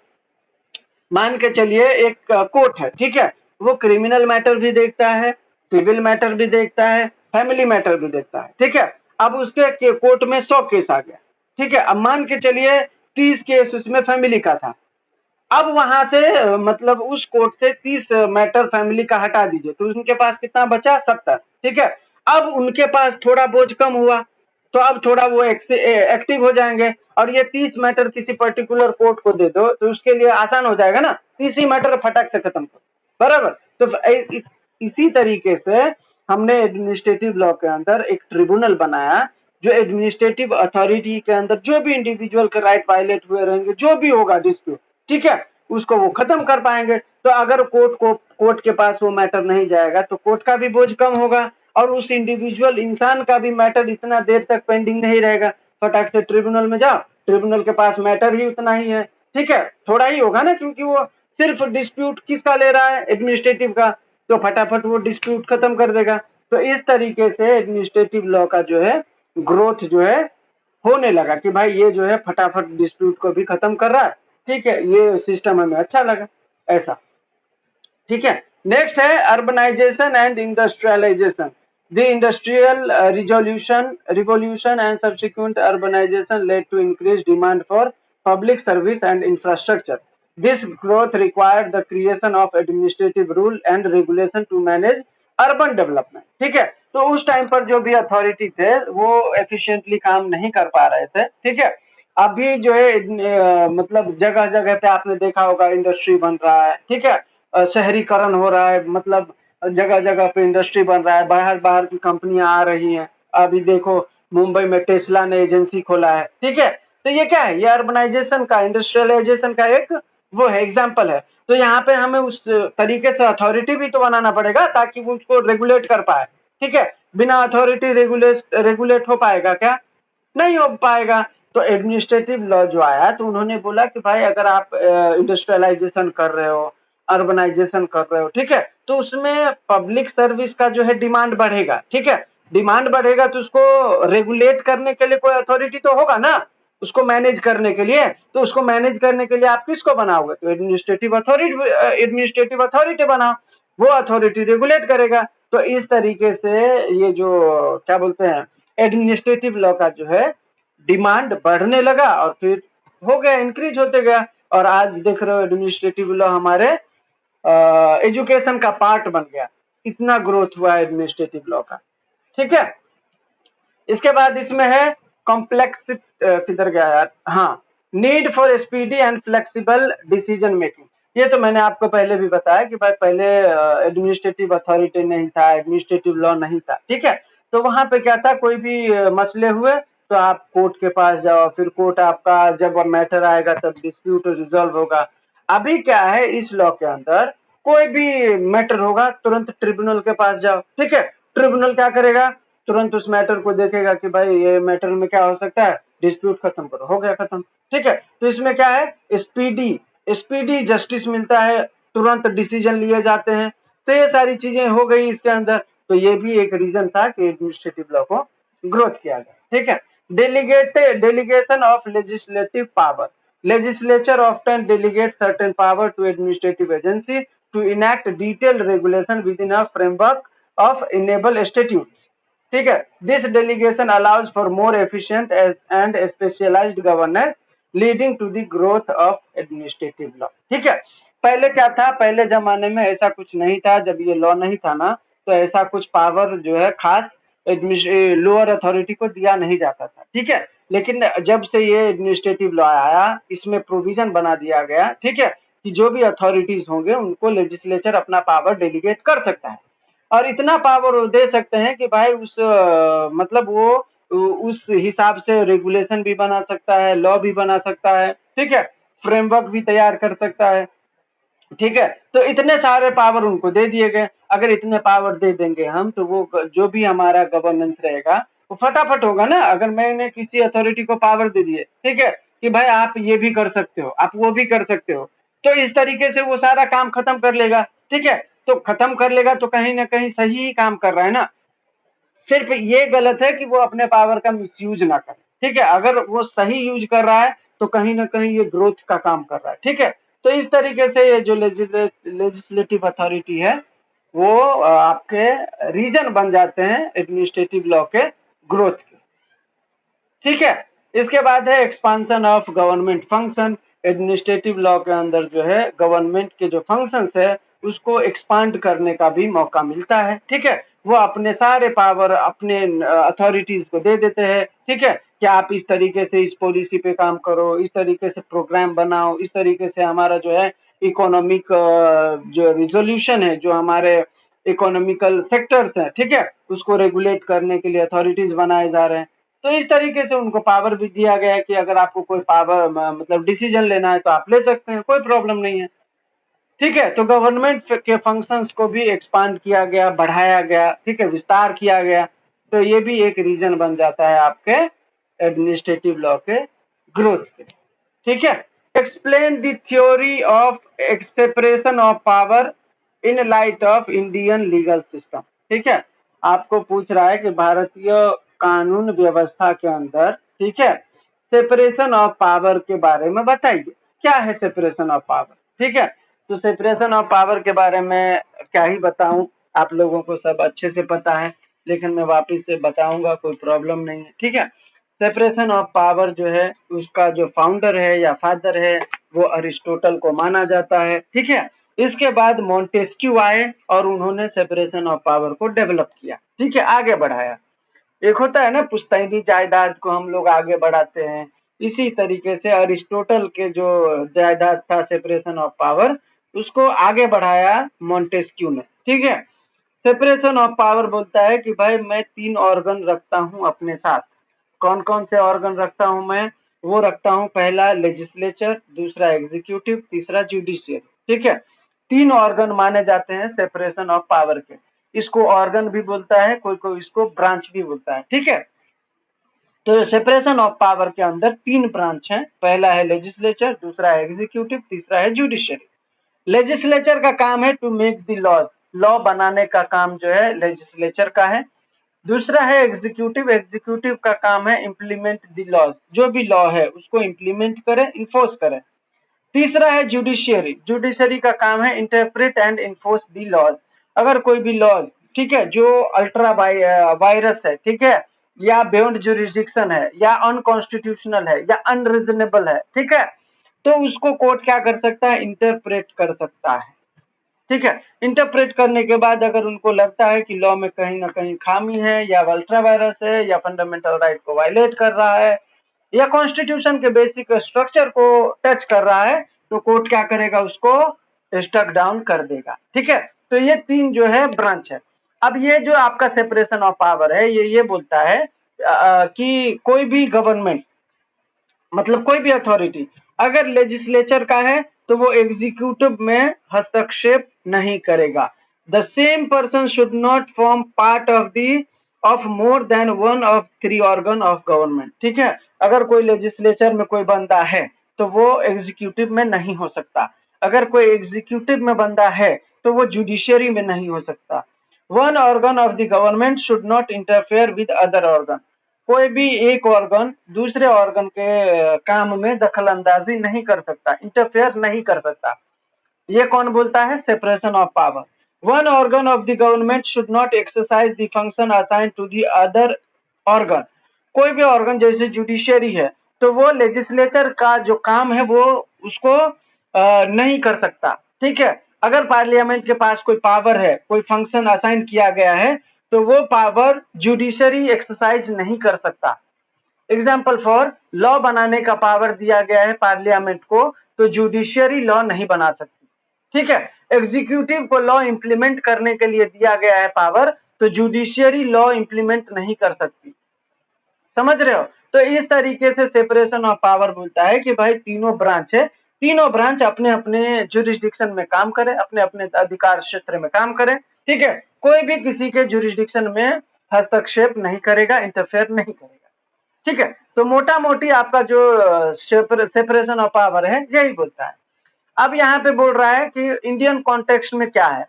मान के चलिए एक कोर्ट है, ठीक है, वो क्रिमिनल मैटर भी देखता है, सिविल मैटर भी देखता है, फैमिली मैटर भी देखता है, ठीक है। अब उसके कोर्ट में 100 केस आ गया, ठीक है, अब मान के चलिए 30 केस उसमें फैमिली का था। अब वहां से मतलब उस कोर्ट से 30 मैटर फैमिली का हटा दीजिए तो उनके पास कितना बचा, 70, ठीक है। अब उनके पास थोड़ा बोझ कम हुआ तो अब थोड़ा वो एक्टिव हो जाएंगे, और ये 30 मैटर किसी पर्टिकुलर कोर्ट को दे दो तो उसके लिए आसान हो जाएगा ना, 30 ही मैटर फटाक से खत्म करो, बराबर। तो इसी तरीके से हमने एडमिनिस्ट्रेटिव लॉ के अंदर एक ट्रिब्यूनल बनाया जो एडमिनिस्ट्रेटिव अथॉरिटी के अंदर जो भी इंडिविजुअल के राइट वायलेट हुए रहेंगे, जो भी होगा डिस्प्यूट, ठीक है, उसको वो खत्म कर पाएंगे। तो अगर कोर्ट के पास वो मैटर नहीं जाएगा तो कोर्ट का भी बोझ कम होगा और उस इंडिविजुअल इंसान का भी मैटर इतना देर तक पेंडिंग नहीं रहेगा। फटाक से ट्रिब्यूनल में जाओ, ट्रिब्यूनल के पास मैटर ही उतना ही है, ठीक है, थोड़ा ही होगा ना, क्योंकि वो सिर्फ डिस्प्यूट किसका ले रहा है, एडमिनिस्ट्रेटिव का, तो फटाफट वो डिस्प्यूट खत्म कर देगा। तो इस तरीके से एडमिनिस्ट्रेटिव लॉ का जो है ग्रोथ जो है होने लगा कि भाई ये जो है फटाफट डिस्प्यूट को भी खत्म कर रहा है, ठीक है, ये सिस्टम हमें अच्छा लगा, ऐसा, ठीक है। नेक्स्ट है urbanisation and industrialisation. The industrial revolution and subsequent urbanisation led to increase demand for public service and infrastructure. This growth required the creation of administrative rule and regulation to manage urban development. ठीक है, तो उस time पर जो भी authority थे वो efficiently काम नहीं कर पा रहे थे, ठीक है। अभी जो है मतलब जगह जगह पे आपने देखा होगा इंडस्ट्री बन रहा है, ठीक है, शहरीकरण हो रहा है, मतलब जगह जगह पे इंडस्ट्री बन रहा है, बाहर बाहर की कंपनियां आ रही हैं। अभी देखो मुंबई में टेस्ला ने एजेंसी खोला है, ठीक है। तो ये क्या है, ये अर्बनाइजेशन का, इंडस्ट्रियलाइजेशन का एक वो है, एग्जाम्पल है। तो यहाँ पे हमें उस तरीके से अथॉरिटी भी तो बनाना पड़ेगा ताकि वो उसको रेगुलेट कर पाए, ठीक है। बिना अथॉरिटी रेगुलेट हो पाएगा क्या, नहीं हो पाएगा। तो एडमिनिस्ट्रेटिव लॉ जो आया तो उन्होंने बोला कि भाई अगर आप इंडस्ट्रियलाइजेशन कर रहे हो, अर्बनाइजेशन कर रहे हो, ठीक है, तो उसमें पब्लिक सर्विस का जो है डिमांड बढ़ेगा, ठीक है। डिमांड बढ़ेगा तो उसको रेगुलेट करने के लिए कोई अथॉरिटी तो होगा ना, उसको मैनेज करने के लिए। तो उसको मैनेज करने के लिए आप किसको बनाओगे, तो एडमिनिस्ट्रेटिव अथॉरिटी बनाओ, वो अथॉरिटी रेगुलेट करेगा। तो इस तरीके से ये जो क्या बोलते हैं एडमिनिस्ट्रेटिव लॉ का जो है डिमांड बढ़ने लगा और फिर हो गया, इंक्रीज होते गया, और आज देख रहे हो एडमिनिस्ट्रेटिव लॉ हमारे एजुकेशन का पार्ट बन गया, इतना ग्रोथ हुआ एडमिनिस्ट्रेटिव लॉ का। ठीक है, इसके बाद इसमें है कॉम्प्लेक्स, किधर गया यार, हाँ, need for speedy and flexible decision making. ये तो मैंने आपको पहले भी बताया कि भाई पहले एडमिनिस्ट्रेटिव अथॉरिटी नहीं था, एडमिनिस्ट्रेटिव लॉ नहीं था। ठीक है, तो वहां पे क्या था, कोई भी मसले हुए तो आप कोर्ट के पास जाओ, फिर कोर्ट आपका जब मैटर आएगा तब डिस्प्यूट रिजॉल्व होगा। अभी क्या है, इस लॉ के अंदर कोई भी मैटर होगा तुरंत ट्रिब्यूनल के पास जाओ। ठीक है, ट्रिब्यूनल क्या करेगा, तुरंत उस मैटर को देखेगा कि भाई ये मैटर में क्या हो सकता है, डिस्प्यूट खत्म करो, हो गया खत्म। ठीक है, तो इसमें क्या है, स्पीडी जस्टिस मिलता है, तुरंत डिसीजन लिए जाते हैं। तो ये सारी चीजें हो गई इसके अंदर, तो ये भी एक रीजन था कि एडमिनिस्ट्रेटिव लॉ को ग्रोथ किया गया। ठीक है, delegation of legislative power, legislature often delegates certain power to administrative agency to enact detailed regulation within a framework of enable statutes. ठीक है, this delegation allows for more efficient and specialized governance leading to the growth of administrative law. ठीक है, पहले क्या था, पहले जमाने में ऐसा कुछ नहीं था, जब ये लॉ नहीं था ना, तो ऐसा कुछ पावर जो है खास लोअर अथॉरिटी को दिया नहीं जाता था। ठीक है, लेकिन जब से ये एडमिनिस्ट्रेटिव लॉ आया, इसमें प्रोविजन बना दिया गया, ठीक है, कि जो भी अथॉरिटीज होंगे उनको लेजिस्लेचर अपना पावर डेलीगेट कर सकता है, और इतना पावर वो दे सकते हैं कि भाई उस मतलब वो उस हिसाब से रेगुलेशन भी बना सकता है, लॉ भी बना सकता है। ठीक है, फ्रेमवर्क भी तैयार कर सकता है। ठीक है, तो इतने सारे पावर उनको दे दिए गए। अगर इतने पावर दे देंगे हम, तो वो जो भी हमारा गवर्नेंस रहेगा वो फटाफट होगा ना। अगर मैंने किसी अथॉरिटी को पावर दे दिए, ठीक है, कि भाई आप ये भी कर सकते हो, आप वो भी कर सकते हो, तो इस तरीके से वो सारा काम खत्म कर लेगा। ठीक है, तो खत्म कर लेगा तो कहीं ना कहीं सही ही काम कर रहा है ना। सिर्फ ये गलत है कि वो अपने पावर का मिसयूज ना करे। ठीक है, अगर वो सही यूज कर रहा है तो कहीं ना कहीं ये ग्रोथ का काम कर रहा है। ठीक है, तो इस तरीके से ये जो लेजिस्लेटिव अथॉरिटी है वो आपके रीजन बन जाते हैं एडमिनिस्ट्रेटिव लॉ के ग्रोथ के। ठीक है, इसके बाद है expansion of government function. Administrative law के अंदर जो है गवर्नमेंट के जो फंक्शंस है उसको एक्सपांड करने का भी मौका मिलता है। ठीक है, वो अपने सारे पावर अपने अथॉरिटीज को दे देते हैं। ठीक है, कि आप इस तरीके से इस पॉलिसी पे काम करो, इस तरीके से प्रोग्राम बनाओ, इस तरीके से हमारा जो है इकोनॉमिक जो रिजोल्यूशन है, जो हमारे इकोनॉमिकल सेक्टर्स हैं, ठीक है, उसको रेगुलेट करने के लिए अथॉरिटीज बनाए जा रहे हैं। तो इस तरीके से उनको पावर भी दिया गया है कि अगर आपको कोई पावर मतलब डिसीजन लेना है तो आप ले सकते हैं, कोई प्रॉब्लम नहीं है। ठीक है, तो गवर्नमेंट के फंक्शंस को भी एक्सपांड किया गया, बढ़ाया गया, ठीक है, विस्तार किया गया। तो ये भी एक रीजन बन जाता है आपके एडमिनिस्ट्रेटिव लॉ के ग्रोथ के। ठीक है, explain the theory of separation of power in light of Indian legal system. ठीक है, आपको पूछ रहा है कि भारतीय कानून व्यवस्था के अंदर, ठीक है, सेपरेशन ऑफ पावर के बारे में बताइए, क्या है सेपरेशन ऑफ पावर। ठीक है, तो सेपरेशन ऑफ पावर के बारे में क्या ही बताऊं, आप लोगों को सब अच्छे से पता है, लेकिन मैं वापस से बताऊंगा, कोई प्रॉब्लम नहीं है। ठीक है, सेपरेशन ऑफ पावर जो है उसका जो फाउंडर है या फादर है वो अरिस्टोटल को माना जाता है। ठीक है, इसके बाद मोंटेस्क्यू आए और उन्होंने सेपरेशन ऑफ पावर को डेवलप किया। ठीक है, आगे बढ़ाया। एक होता है ना पुश्तैनी जायदाद को हम लोग आगे बढ़ाते हैं, इसी तरीके से अरिस्टोटल के जो जायदाद था सेपरेशन ऑफ पावर, उसको आगे बढ़ाया मोंटेस्क्यू ने। ठीक है, सेपरेशन ऑफ पावर बोलता है कि भाई मैं 3 ऑर्गन रखता हूं अपने साथ। कौन कौन से ऑर्गन रखता हूं मैं, वो रखता हूं पहला लेजिस्लेचर, दूसरा एग्जीक्यूटिव, तीसरा जुडिशियरी। ठीक है, 3 ऑर्गन माने जाते हैं सेपरेशन ऑफ पावर के। इसको ऑर्गन भी बोलता है, कोई कोई इसको ब्रांच भी बोलता है। ठीक है, तो सेपरेशन ऑफ पावर के अंदर 3 ब्रांच हैं, पहला है लेजिस्लेचर, दूसरा है एग्जीक्यूटिव, तीसरा है जुडिशियरी। लेजिस्लेचर का काम है to make the laws, law बनाने का काम जो है लेजिस्लेचर का है। दूसरा है एग्जीक्यूटिव, एग्जीक्यूटिव का काम है इम्प्लीमेंट द लॉज, जो भी लॉ है उसको इम्प्लीमेंट करे, इन्फोर्स करे। तीसरा है जुडिशियरी, जुडिशरी का काम है interpret and enforce the laws. अगर कोई भी लॉज ठीक है, जो अल्ट्रा वायरस है, ठीक है, या बियॉन्ड जुरिस्डिक्शन है, या अनकॉन्स्टिट्यूशनल है, या अनरीजनेबल है, ठीक है, तो उसको कोर्ट क्या कर सकता है, इंटरप्रेट कर सकता है। ठीक है, इंटरप्रेट करने के बाद अगर उनको लगता है कि लॉ में कहीं ना कहीं खामी है, या अल्ट्रा वायरस है, या फंडामेंटल राइट को वायलेट कर रहा है, या कॉन्स्टिट्यूशन के बेसिक स्ट्रक्चर को टच कर रहा है, तो कोर्ट क्या करेगा, उसको स्टक डाउन कर देगा। ठीक है, तो ये तीन जो है ब्रांच है। अब ये जो आपका सेपरेशन ऑफ पावर है, ये बोलता है कि कोई भी गवर्नमेंट, मतलब कोई भी अथॉरिटी अगर लेजिस्लेचर का है तो वो एग्जीक्यूटिव में हस्तक्षेप नहीं करेगा। The same person should not form part of more than one of three organ of government. ठीक है, अगर कोई लेजिस्लेचर में कोई बंदा है तो वो एग्जीक्यूटिव में नहीं हो सकता। अगर कोई एग्जीक्यूटिव में बंदा है तो वो जुडिशियरी में नहीं हो सकता। One organ of the government should not interfere with other organ. कोई भी एक ऑर्गन दूसरे ऑर्गन के काम में दखल अंदाजी नहीं कर सकता, इंटरफेयर नहीं कर सकता। ये कौन बोलता है, separation of power. One organ of the government should not exercise the function assigned to the other organ. कोई भी ऑर्गन जैसे जुडिशियरी है तो वो लेजिस्लेचर का जो काम है वो उसको नहीं कर सकता। ठीक है, अगर पार्लियामेंट के पास कोई पावर है, कोई फंक्शन असाइन किया गया है, तो वो पावर जुडिशरी एक्सरसाइज नहीं कर सकता। एग्जाम्पल फॉर, लॉ बनाने का पावर दिया गया है पार्लियामेंट को, तो जुडिशियरी लॉ नहीं बना सकती। ठीक है, एग्जीक्यूटिव को लॉ इंप्लीमेंट करने के लिए दिया गया है पावर, तो जुडिशियरी लॉ इंप्लीमेंट नहीं कर सकती। समझ रहे हो? तो इस तरीके से सेपरेशन ऑफ पावर बोलता है कि भाई तीनों ब्रांच है, तीनों ब्रांच अपने अपने जुरिस्डिक्शन में काम करें, अपने अपने अधिकार क्षेत्र में काम करें। ठीक है, कोई भी किसी के जुरिस्डिक्शन में हस्तक्षेप नहीं करेगा, इंटरफेयर नहीं करेगा। ठीक है, तो मोटा मोटी आपका जो सेपरेशन ऑफ पावर है यही बोलता है। अब यहाँ पे बोल रहा है कि इंडियन कॉन्टेक्स्ट में क्या है।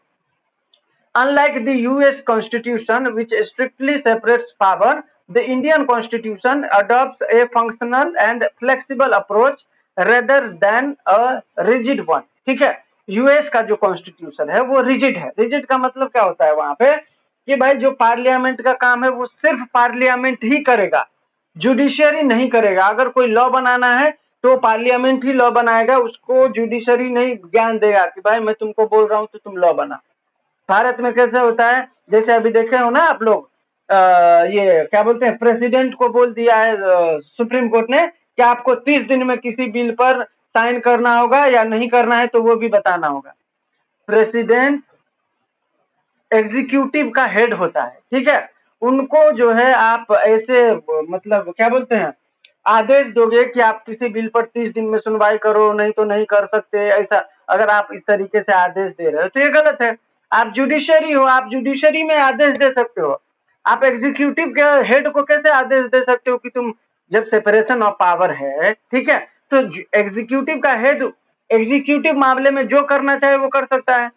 Unlike the US Constitution, which strictly separates power, the Indian Constitution adopts a functional and flexible approach rather than a rigid one. ठीक है, यूएस का जो कॉन्स्टिट्यूशन है वो रिजिड है। रिजिड का मतलब क्या होता है वहां पे, कि भाई जो पार्लियामेंट का काम है वो सिर्फ पार्लियामेंट ही करेगा, जुडिशियरी नहीं करेगा। अगर कोई लॉ बनाना है तो पार्लियामेंट ही लॉ बनाएगा, उसको जुडिशियरी नहीं ज्ञान देगा कि भाई मैं तुमको बोल रहा हूं तो तुम लॉ बना। भारत में कैसे होता है, जैसे अभी देखे हो ना आप लोग, ये क्या बोलते हैं, प्रेसिडेंट को बोल दिया है सुप्रीम कोर्ट ने कि आपको 30 दिन में किसी बिल पर साइन करना होगा या नहीं करना है, तो वो भी बताना होगा। प्रेसिडेंट एग्जीक्यूटिव का हेड होता है। ठीक है, उनको जो है आप ऐसे मतलब क्या बोलते हैं, आदेश दोगे कि आप किसी बिल पर 30 दिन में सुनवाई करो, नहीं तो नहीं कर सकते, ऐसा अगर आप इस तरीके से आदेश दे रहे हो तो ये गलत है। आप जुडिशरी हो, आप जुडिशरी में आदेश दे सकते हो, आप एग्जीक्यूटिव के हेड को कैसे आदेश दे सकते हो कि तुम, जब सेपरेशन ऑफ पावर है, ठीक है, तो एग्जीक्यूटिव का हेड एग्जीक्यूटिव मामले में जो करना चाहे वो कर सकता है।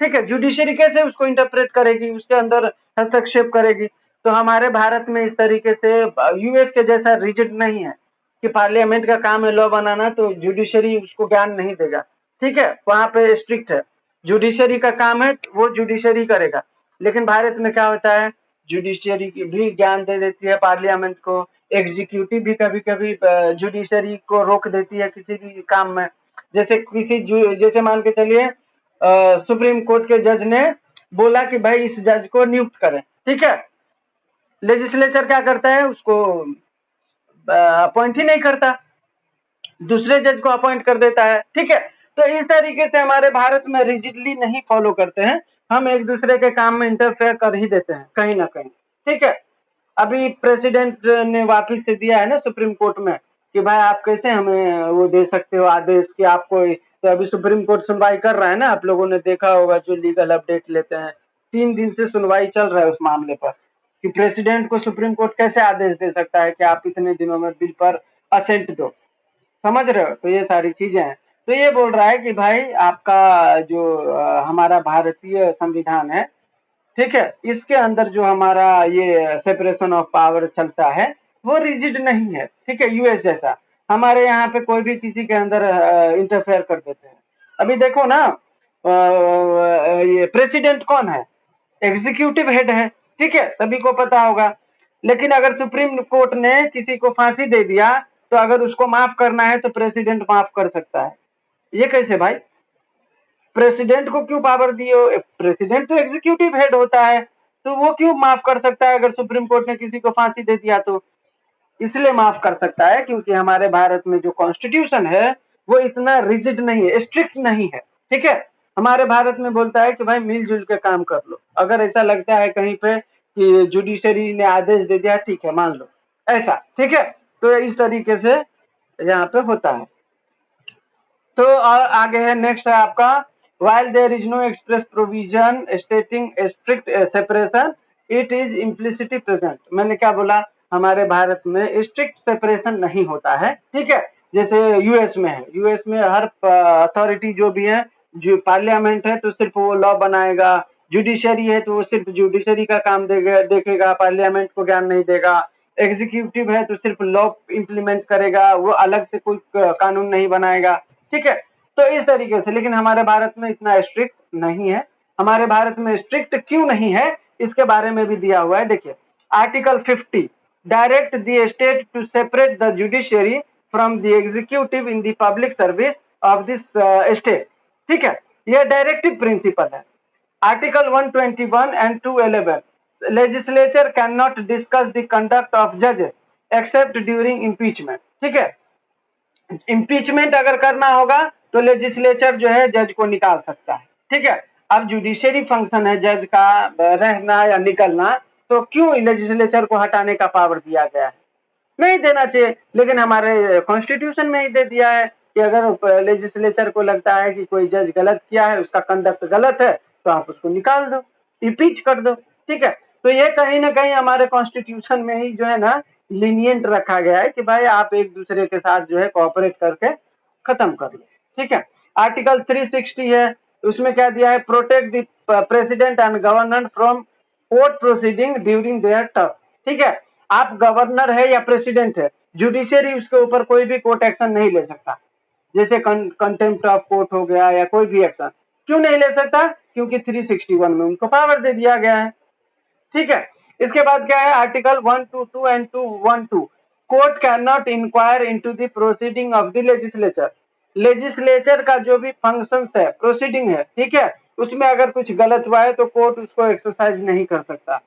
ठीक है, जुडिशरी कैसे उसको इंटरप्रेट करेगी, उसके अंदर हस्तक्षेप करेगी। तो हमारे भारत में इस तरीके से यूएस के जैसा रिजिड नहीं है कि पार्लियामेंट का काम है लॉ बनाना, तो जुडिशरी उसको ज्ञान नहीं देगा। ठीक है, वहां पे स्ट्रिक्ट है, जुडिशरी का काम है वो जुडिशरी करेगा। लेकिन भारत में क्या होता है, जुडिशरी भी ज्ञान दे देती है पार्लियामेंट को, एग्जीक्यूटिव भी कभी कभी जुडिशरी को रोक देती है किसी भी काम में। जैसे मान के चलिए सुप्रीम कोर्ट के जज ने बोला कि भाई इस जज को नियुक्त करें। ठीक है, लेजिस्लेचर क्या करता है, उसको अपॉइंट ही नहीं करता, दूसरे जज को अपॉइंट कर देता है। ठीक है, तो इस तरीके से हमारे भारत में रिजिडली नहीं फॉलो करते हैं, हम एक दूसरे के काम में इंटरफेयर कर ही देते हैं कहीं ना कहीं। ठीक है, अभी प्रेसिडेंट ने वापिस से दिया है ना सुप्रीम कोर्ट में कि भाई आप कैसे हमें वो दे सकते हो आदेश कि आपको, तो अभी सुप्रीम कोर्ट सुनवाई कर रहा है ना, आप लोगों ने देखा होगा जो लीगल अपडेट लेते हैं, 3 दिन से सुनवाई चल रहा है उस मामले पर कि प्रेसिडेंट को सुप्रीम कोर्ट कैसे आदेश दे सकता है कि आप इतने दिनों में बिल पर असेंट दो। समझ रहे हो? तो ये सारी चीजें हैं। तो ये बोल रहा है कि भाई आपका जो हमारा भारतीय संविधान है, ठीक है, इसके अंदर जो हमारा ये सेपरेशन ऑफ पावर चलता है वो रिजिड नहीं है। ठीक है, यूएस जैसा हमारे यहाँ पे कोई भी किसी के अंदर इंटरफेयर कर देते हैं। अभी देखो ना, ये प्रेसिडेंट कौन है, एग्जीक्यूटिव हेड है, ठीक है, सभी को पता होगा। लेकिन अगर सुप्रीम कोर्ट ने किसी को फांसी दे दिया तो अगर उसको माफ करना है तो प्रेसिडेंट माफ कर सकता है। ये कैसे भाई? प्रेसिडेंट को क्यों पावर दी हो? प्रेसिडेंट तो एग्जीक्यूटिव हेड होता है, तो वो क्यों माफ कर सकता है अगर सुप्रीम कोर्ट ने किसी को फांसी दे दिया तो? इसलिए माफ कर सकता है क्योंकि हमारे भारत में जो कॉन्स्टिट्यूशन है वो इतना रिजिड नहीं है, स्ट्रिक्ट नहीं है, ठीक है। हमारे भारत में बोलता है कि भाई मिलजुल के काम कर लो। अगर ऐसा लगता है कहीं पे कि जुडिशरी ने आदेश दे दिया, ठीक है मान लो ऐसा, ठीक है। तो इस तरीके से यहाँ पे होता है। तो आगे है, नेक्स्ट है आपका, while there is no express provision stating a strict separation, it is implicitly present। मैंने क्या बोला? हमारे भारत में स्ट्रिक्ट सेपरेशन नहीं होता है, ठीक है। जैसे यूएस में है, यूएस में हर अथॉरिटी जो भी है, जो पार्लियामेंट है तो सिर्फ वो लॉ बनाएगा, जुडिशरी है तो वो सिर्फ जुडिशरी का काम देखेगा, पार्लियामेंट को ज्ञान नहीं देगा, एग्जीक्यूटिव है तो सिर्फ लॉ इंप्लीमेंट करेगा, वो अलग से कोई कानून नहीं बनाएगा, ठीक है। तो इस तरीके से, लेकिन हमारे भारत में इतना स्ट्रिक्ट नहीं है। हमारे भारत में स्ट्रिक्ट क्यों नहीं है इसके बारे में भी दिया हुआ है, देखिए article 50 direct the state to separate the judiciary from the executive in the public service of this state, ठीक है। यह डायरेक्टिव प्रिंसिपल है। Article 121 and 211 legislature can not discuss the conduct of जजेस एक्सेप्ट ड्यूरिंग इम्पीचमेंट, ठीक है। Impeachment अगर करना होगा तो लेजिस्लेचर जो है जज को निकाल सकता है, ठीक है। अब जुडिशरी फंक्शन है जज का रहना या निकलना, तो क्यों लेजिस्लेचर को हटाने का पावर दिया गया है? नहीं देना चाहिए, लेकिन हमारे कॉन्स्टिट्यूशन में ही दे दिया है कि अगर लेजिस्लेचर को लगता है कि कोई जज गलत किया है, उसका कंडक्ट गलत है, तो आप उसको निकाल दो, इम्पीच कर दो, ठीक है। तो ये कहीं ना कहीं हमारे कॉन्स्टिट्यूशन में ही जो है ना लीनियंट रखा गया है कि भाई आप एक दूसरे के साथ जो है कोऑपरेट करके खत्म कर लो, ठीक है। आर्टिकल 360 है, उसमें क्या दिया है? Protect the president and governor from court proceeding during their term, ठीक है। आप गवर्नर है या प्रेसिडेंट है, जुडिशरी उसके ऊपर कोई भी कोर्ट एक्शन नहीं ले सकता, जैसे कंटेम्प्ट ऑफ कोर्ट हो गया या कोई भी एक्शन। क्यों नहीं ले सकता? क्योंकि 361 में उनको पावर दे दिया गया है, ठीक है। इसके बाद क्या है? Article 122 and 212 court can not inquire into the proceeding of the legislature. Legislature का जो भी फंक्शंस है, प्रोसीडिंग है, ठीक है, उसमें अगर कुछ गलत हुआ है तो कोर्ट उसको एक्सरसाइज नहीं कर सकता।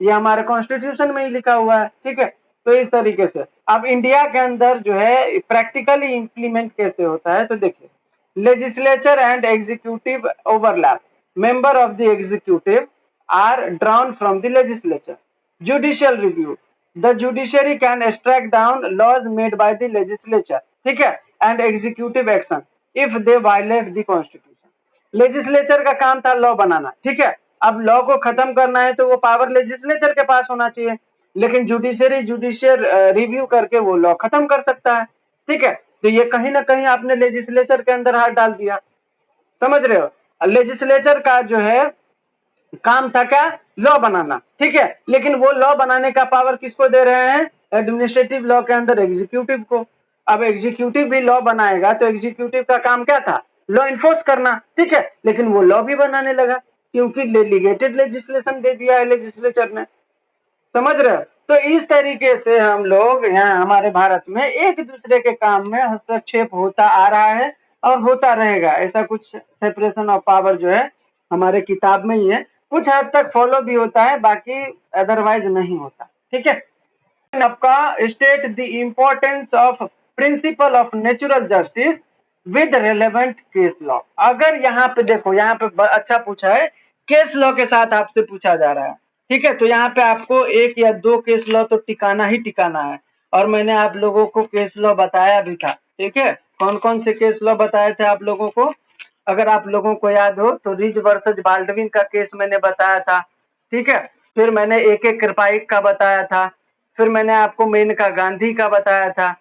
ये हमारे कॉन्स्टिट्यूशन में ही लिखा हुआ है, ठीक है। तो इस तरीके से अब इंडिया के अंदर जो है प्रैक्टिकली इंप्लीमेंट कैसे होता है, तो देखिए legislature and executive overlap, member of the executive are drawn from the legislature. Judicial review, the judiciary can strike down laws made by the legislature, ठीक है, and executive action if they violate the constitution। legislature का काम था law बनाना, ठीक है। अब law को खत्म करना है तो वो पावर लेजिस्लेचर के पास होना चाहिए, लेकिन जुडिशरी जुडिशियल रिव्यू करके वो लॉ खत्म कर सकता है, ठीक है। तो ये कहीं ना कहीं आपने लेजिस्लेचर के अंदर हाथ डाल दिया, समझ रहे हो। लेजिस्लेचर का जो है काम था क्या? लॉ बनाना, ठीक है। लेकिन वो लॉ बनाने का पावर किसको दे रहे हैं? एडमिनिस्ट्रेटिव लॉ के अंदर एग्जीक्यूटिव को। अब एग्जीक्यूटिव भी लॉ बनाएगा तो एग्जीक्यूटिव का काम क्या था? लॉ इन्फोर्स करना, ठीक है। लेकिन वो लॉ भी बनाने लगा क्योंकि डेलीगेटेड लेजिस्लेशन दे दिया है लेजिस्लेचर ने, समझ रहे हो। तो इस तरीके से हम लोग यहाँ हमारे भारत में एक दूसरे के काम में हस्तक्षेप होता आ रहा है और होता रहेगा। ऐसा कुछ सेपरेशन ऑफ पावर जो है हमारे किताब में ही है, कुछ हद तक फॉलो भी होता है, बाकी अदरवाइज नहीं होता, ठीक है। आपका state the importance of principle of natural justice with relevant case law. अगर यहाँ पे देखो, यहाँ पे अच्छा पूछा है, केस लॉ के साथ आपसे पूछा जा रहा है, ठीक है। तो यहाँ पे आपको एक या दो केस लॉ तो टिकाना ही टिकाना है, और मैंने आप लोगों को केस लॉ बताया भी था, ठीक है। कौन कौन से केस लॉ बताए थे आप लोगों को? अगर आप लोगों को याद हो तो रिज वर्सेस बाल्डविन का केस मैंने बताया था, ठीक है। फिर मैंने एक कृपाइक का बताया था, फिर मैंने आपको मेनका गांधी का बताया था।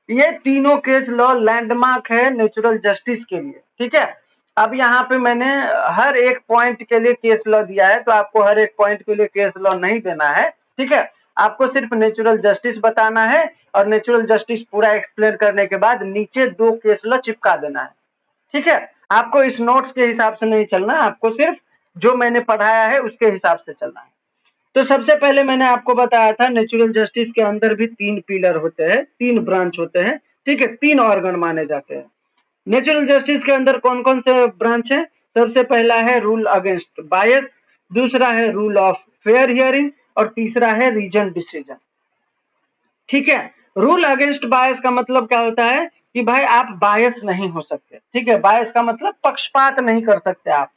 ये तीनों केस लॉ लैंडमार्क है नेचुरल जस्टिस के लिए, ठीक है। अब यहाँ पे मैंने हर एक पॉइंट के लिए केस लॉ दिया है, तो आपको हर एक पॉइंट के लिए केस लॉ नहीं देना है, ठीक है। आपको सिर्फ नेचुरल जस्टिस बताना है और नेचुरल जस्टिस पूरा एक्सप्लेन करने के बाद नीचे दो केस लॉ चिपका देना है, ठीक है। आपको इस नोट्स के हिसाब से नहीं चलना, आपको सिर्फ जो मैंने पढ़ाया है उसके हिसाब से चलना है। तो सबसे पहले मैंने आपको बताया था नेचुरल जस्टिस के अंदर भी 3 पिलर होते हैं, 3 ब्रांच होते हैं, ठीक है, 3 ऑर्गन माने जाते हैं। नेचुरल जस्टिस के अंदर कौन कौन से ब्रांच है? सबसे पहला है रूल अगेंस्ट बायस, दूसरा है रूल ऑफ फेयर हियरिंग और तीसरा है रीजन डिसीजन। ठीक है, रूल अगेंस्ट बायस का मतलब क्या होता है कि भाई आप बायस नहीं हो सकते। ठीक है, बायस का मतलब पक्षपात नहीं कर सकते आप।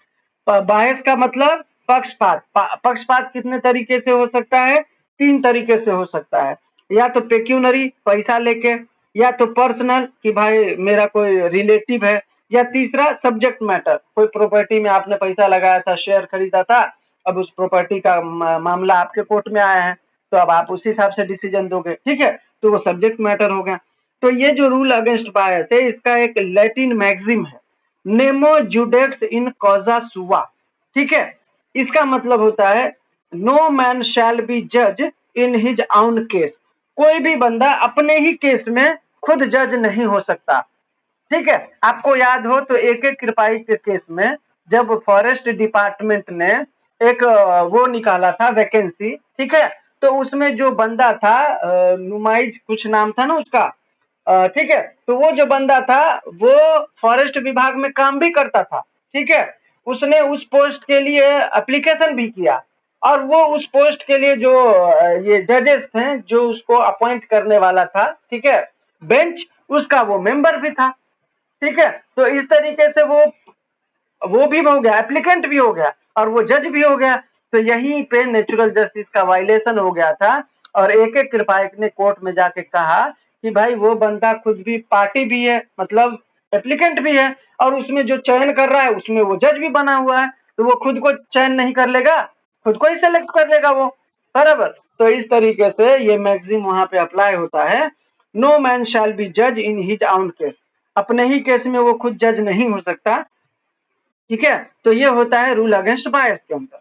बायस का मतलब पक्षपात। पक्षपात कितने तरीके से हो सकता है? 3 तरीके से हो सकता है। या तो पेक्यूनरी, पैसा लेके, या तो पर्सनल कि भाई मेरा कोई रिलेटिव है, या तीसरा सब्जेक्ट मैटर, कोई प्रॉपर्टी में आपने पैसा लगाया था, शेयर खरीदा था, अब उस प्रॉपर्टी का मामला आपके कोर्ट में आया है, तो अब आप उस हिसाब से डिसीजन दोगे। ठीक है, तो वो सब्जेक्ट मैटर हो गया। तो ये जो रूल अगेंस्ट बायस है, इसका एक लैटिन मैक्सिम है, नेमो जुडेक्स इन कॉजा सुआ। ठीक है, इसका मतलब होता है नो मैन शैल बी जज इन हिज आउन केस। कोई भी बंदा अपने ही केस में खुद जज नहीं हो सकता। ठीक है, आपको याद हो तो एक कृपाई के केस में जब फॉरेस्ट डिपार्टमेंट ने एक वो निकाला था वैकेंसी, ठीक है, तो उसमें जो बंदा था नुमाइज कुछ नाम था ना उसका, ठीक है, तो वो जो बंदा था वो फॉरेस्ट विभाग में काम भी करता था। ठीक है, उसने उस पोस्ट के लिए एप्लीकेशन भी किया, और वो उस पोस्ट के लिए जो ये जजेस थे जो उसको अपॉइंट करने वाला था, ठीक है, बेंच, उसका वो मेंबर भी था। ठीक है, तो इस तरीके से वो भी हो गया, एप्लीकेंट भी हो गया और वो जज भी हो गया। तो यहीं पे नेचुरल जस्टिस का वायलेशन हो गया था, और एक एक कृपायक ने कोर्ट में जाके कहा कि भाई वो बंदा खुद भी पार्टी भी है, मतलब एप्लीकेंट भी है, और उसमें जो चयन कर रहा है उसमें वो जज भी बना हुआ है, तो वो खुद को चयन नहीं कर लेगा, खुद को ही सेलेक्ट कर लेगा वो, बराबर। तो इस तरीके से ये मैक्सिम वहां पे अप्लाई होता है, नो मैन शैल बी जज इन हिज आउन केस। अपने ही केस में वो खुद जज नहीं हो सकता। ठीक है, तो ये होता है रूल अगेंस्ट बायस के अंदर।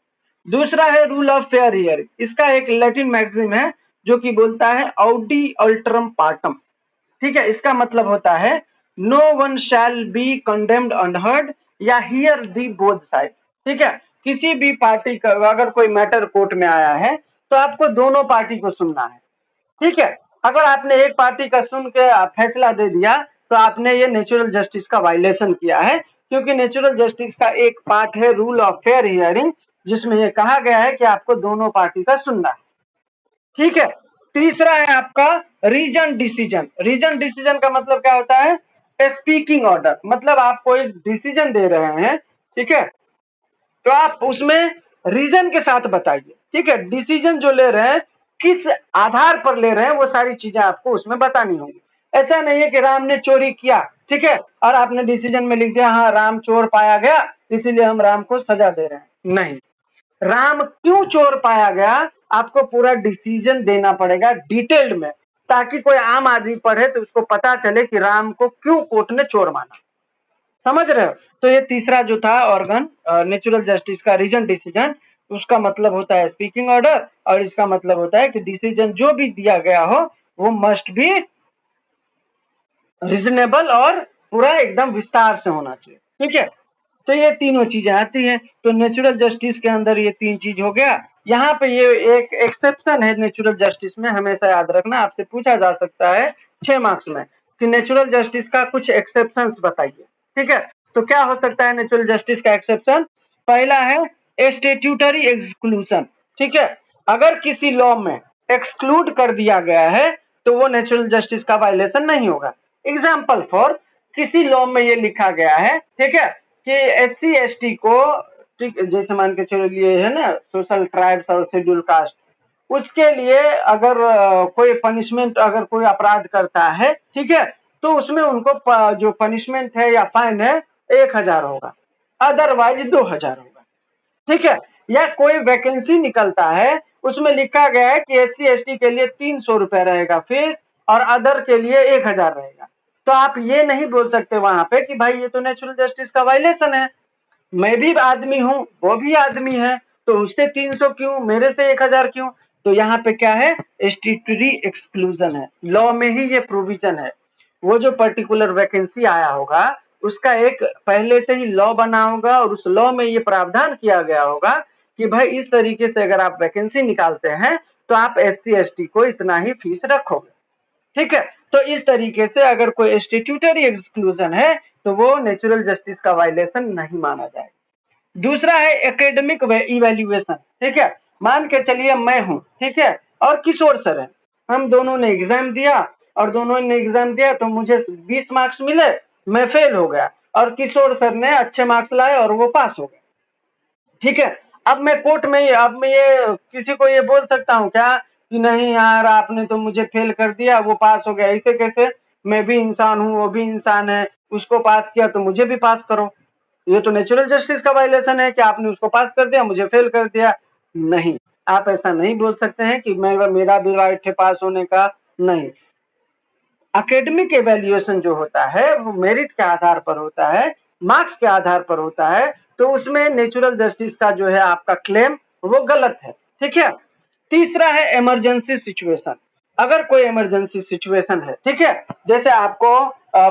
दूसरा है रूल ऑफ फेयर हियरिंग। इसका एक लैटिन मैक्सिम है जो कि बोलता है ऑडी अल्टरम पार्टम। ठीक है, इसका मतलब होता है no one shall be condemned unheard या हियर दी बोथ साइड। ठीक है, किसी भी पार्टी का अगर कोई मैटर कोर्ट में आया है तो आपको दोनों पार्टी को सुनना है। ठीक है, अगर आपने एक पार्टी का सुन के फैसला दे दिया तो आपने ये नेचुरल जस्टिस का वायलेशन किया है, क्योंकि नेचुरल जस्टिस का एक पार्ट है रूल ऑफ फेयर हियरिंग, जिसमें ये कहा गया है कि आपको दोनों पार्टी का सुनना है। ठीक है, तीसरा है आपका रीजन डिसीजन। रीजन डिसीजन का मतलब क्या होता है? स्पीकिंग ऑर्डर, मतलब आप कोई डिसीजन दे रहे हैं, ठीक है, तो आप उसमें रीजन के साथ बताइए। ठीक है, डिसीजन जो ले रहे हैं किस आधार पर ले रहे हैं वो सारी चीजें आपको उसमें बतानी होंगी। ऐसा नहीं है कि राम ने चोरी किया, ठीक है, और आपने डिसीजन में लिख दिया हाँ राम चोर पाया गया इसीलिए हम राम को सजा दे रहे हैं। नहीं, राम क्यों चोर पाया गया आपको पूरा डिसीजन देना पड़ेगा डिटेल्ड में, ताकि कोई आम आदमी पढ़े तो उसको पता चले कि राम को क्यों कोर्ट ने चोर माना। समझ रहे हो? तो ये तीसरा जो था ऑर्गन नेचुरल जस्टिस का रीजन डिसीजन, उसका मतलब होता है स्पीकिंग ऑर्डर, और इसका मतलब होता है कि डिसीजन जो भी दिया गया हो वो मस्ट बी रीजनेबल और पूरा एकदम विस्तार से होना चाहिए। ठीक है, तो ये तीनों चीजें आती हैं। तो नेचुरल जस्टिस के अंदर ये 3 चीज हो गया। यहाँ पे ये एक एक्सेप्शन है नेचुरल जस्टिस में, हमेशा याद रखना, आपसे पूछा जा सकता है 6 मार्क्स में कि नेचुरल जस्टिस का कुछ एक्सेप्शंस बताइए। ठीक है, तो क्या हो सकता है नेचुरल जस्टिस का एक्सेप्शन? पहला है स्टेट्यूटरी एक्सक्लूजन। ठीक है, अगर किसी लॉ में एक्सक्लूड कर दिया गया है तो वो नेचुरल जस्टिस का वायलेशन नहीं होगा। एग्जाम्पल फॉर, किसी लॉ में ये लिखा गया है, ठीक है, कि SC ST को, ठीक, जैसे मान के चलिए है ना सोशल ट्राइब्स और शेड्यूल कास्ट, उसके लिए अगर कोई पनिशमेंट, अगर कोई अपराध करता है, ठीक है, तो उसमें उनको जो पनिशमेंट है या फाइन है 1000 होगा, अदरवाइज 2000 होगा। ठीक है, या कोई वैकेंसी निकलता है उसमें लिखा गया है कि SC ST के लिए 300 रुपए रहेगा फीस और अदर के लिए 1000 रहेगा, तो आप ये नहीं बोल सकते वहां पे कि भाई ये तो नेचुरल जस्टिस का वायलेशन है, मैं भी आदमी हूं वो भी आदमी है, तो उससे 300 क्यों, मेरे से 1000 क्यों? तो यहाँ पे क्या है? स्टेट्यूटरी एक्सक्लूजन है, लॉ में ही ये प्रोविजन है। वो जो पर्टिकुलर वैकेंसी आया होगा उसका एक पहले से ही लॉ बना होगा और उस लॉ में ये प्रावधान किया गया होगा कि भाई इस तरीके से अगर आप वैकेंसी निकालते हैं तो आप SC ST को इतना ही फीस रखोगे, ठीक है। तो इस तरीके से अगर कोई स्टैट्यूटरी एक्सक्लूजन है तो वो नेचुरल जस्टिस का वायलेशन नहीं माना जाएगा। दूसरा है एकेडमिक इवैल्यूएशन, ठीक है। मान के चलिए मैं हूं, ठीक है, और किशोर सर है, हम दोनों ने एग्जाम दिया और दोनों ने एग्जाम दिया तो मुझे 20 मार्क्स मिले, मैं फेल हो गया और किशोर सर ने अच्छे मार्क्स लाए और वो पास हो गए, ठीक है। अब मैं कोर्ट में अब मैं ये किसी को ये बोल सकता हूँ क्या कि नहीं यार आपने तो मुझे फेल कर दिया, वो पास हो गया, ऐसे कैसे, मैं भी इंसान हूँ वो भी इंसान है, उसको पास किया तो मुझे भी पास करो। ये तो नेचुरल जस्टिस का वायलेशन है कि आपने उसको पास कर दिया मुझे फेल कर दिया। नहीं, आप ऐसा नहीं बोल सकते हैं कि मेरा भी राइट है पास होने का, नहीं। एकेडमिक एवेल्युएशन जो होता है वो मेरिट के आधार पर होता है, मार्क्स के आधार पर होता है, तो उसमें नेचुरल जस्टिस का जो है आपका क्लेम वो गलत है, ठीक है। तीसरा है इमरजेंसी सिचुएशन। अगर कोई इमरजेंसी सिचुएशन है, ठीक है, जैसे आपको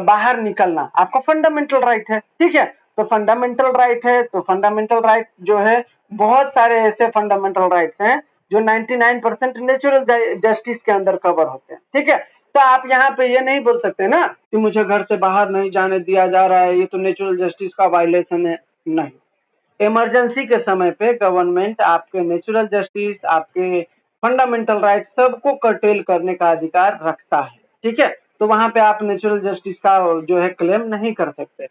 बाहर निकलना आपको फंडामेंटल राइट है, ठीक है, तो फंडामेंटल राइट है तो फंडामेंटल राइट जो है बहुत सारे ऐसे फंडामेंटल राइट्स हैं जो 99% नेचुरल जस्टिस के अंदर कवर होते हैं, ठीक है। तो आप यहाँ पे ये नहीं बोल सकते ना कि मुझे घर से बाहर नहीं जाने दिया जा रहा है, ये तो नेचुरल जस्टिस का वायलेशन है, नहीं। इमरजेंसी के समय पे गवर्नमेंट आपके नेचुरल जस्टिस, आपके फंडामेंटल राइट सबको कर्टेल करने का अधिकार रखता है, ठीक है। तो वहां पे आप नेचुरल जस्टिस का जो है क्लेम नहीं कर सकते।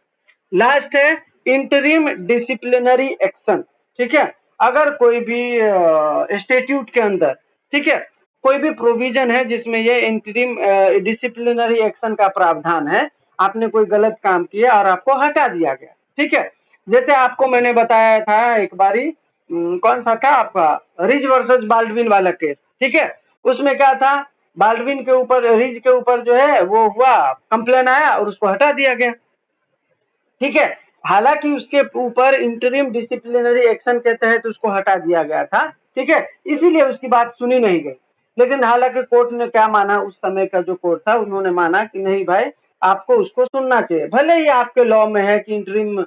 लास्ट है इंटरिम डिसिप्लिनरी एक्शन, ठीक है। अगर कोई भी स्टैट्यूट के अंदर, ठीक है, कोई भी प्रोविजन है जिसमें ये इंटरिम डिसिप्लिनरी एक्शन का प्रावधान है, आपने कोई गलत काम किया और आपको हटा दिया गया, ठीक है। जैसे आपको मैंने बताया था एक बारी, कौन सा था आपका रिज वर्सेस बाल्डविन वाला केस, ठीक है। उसमें क्या था, बाल्डविन के ऊपर रिज के ऊपर जो है वो हुआ कंप्लेन आया और उसको हटा दिया गया, ठीक है। हालांकि उसके ऊपर इंटरिम डिसिप्लिनरी एक्शन के तहत उसको हटा दिया गया था, ठीक है, इसीलिए उसकी बात सुनी नहीं गई। लेकिन हालांकि कोर्ट ने क्या माना, उस समय का जो कोर्ट था उन्होंने माना कि नहीं भाई आपको उसको सुनना चाहिए, भले ही आपके लॉ में है कि इंटरिम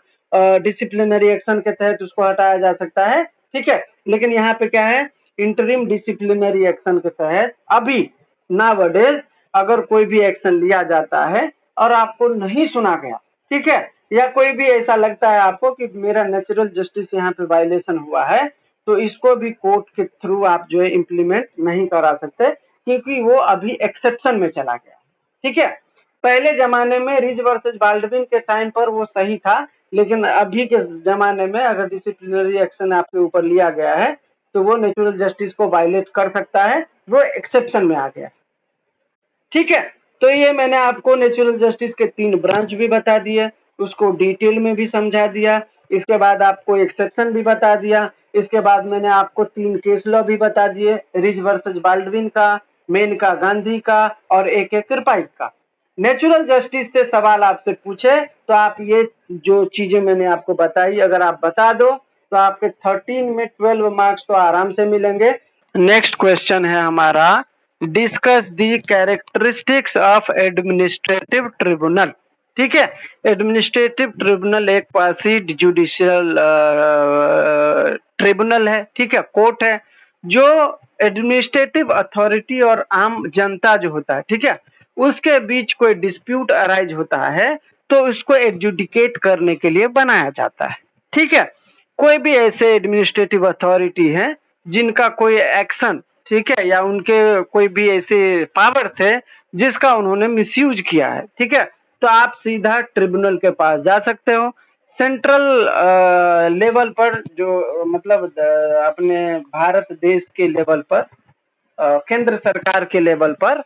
डिसिप्लिनरी एक्शन के तहत उसको हटाया जा सकता है, ठीक है, लेकिन यहाँ पे क्या है, इंटरिम डिसिप्लिनरी एक्शन के तहत अभी नाउअडेज अगर कोई भी एक्शन लिया जाता है और आपको नहीं सुना गया, ठीक है, या कोई भी ऐसा लगता है आपको कि मेरा नेचुरल जस्टिस यहाँ पे वायलेशन हुआ है, तो इसको भी कोर्ट के थ्रू आप जो है इम्प्लीमेंट नहीं करा सकते क्योंकि वो अभी एक्सेप्शन में चला गया, ठीक है। पहले जमाने में रिज वर्सेस बाल्डविन के टाइम पर वो सही था, लेकिन अभी के जमाने में अगर डिसिप्लिनरी एक्शन आपके ऊपर लिया गया है तो वो नेचुरल जस्टिस को वायलेट कर सकता है, वो एक्सेप्शन में आ गया, ठीक है। तो ये मैंने आपको नेचुरल जस्टिस के 3 ब्रांच भी बता दिए, उसको डिटेल में भी समझा दिया, इसके बाद आपको एक्सेप्शन भी बता दिया, इसके बाद मैंने आपको 3 केस लॉ भी बता दिए, रिज वर्सेस बाल्डविन का, मेनका गांधी का और AK कृपाइक का। नेचुरल जस्टिस से सवाल आपसे पूछे तो आप ये जो चीजें मैंने आपको बताई अगर आप बता दो तो आपके 13 में 12 मार्क्स तो आराम से मिलेंगे। नेक्स्ट क्वेश्चन है हमारा, discuss the characteristics of administrative tribunal, ठीक है। एडमिनिस्ट्रेटिव ट्रिब्यूनल एक क्वासी जुडिशियल ट्रिब्यूनल है, ठीक है, कोर्ट है जो एडमिनिस्ट्रेटिव अथॉरिटी और आम जनता जो होता है, ठीक है, उसके बीच कोई डिस्प्यूट अराइज होता है तो उसको एडजुडिकेट करने के लिए बनाया जाता है, ठीक है। कोई भी ऐसे एडमिनिस्ट्रेटिव अथॉरिटी है जिनका कोई एक्शन, ठीक है, या उनके कोई भी ऐसे पावर थे जिसका उन्होंने मिसयूज किया है, ठीक है, तो आप सीधा ट्रिब्यूनल के पास जा सकते हो। सेंट्रल लेवल पर जो मतलब अपने भारत देश के लेवल पर केंद्र सरकार के लेवल पर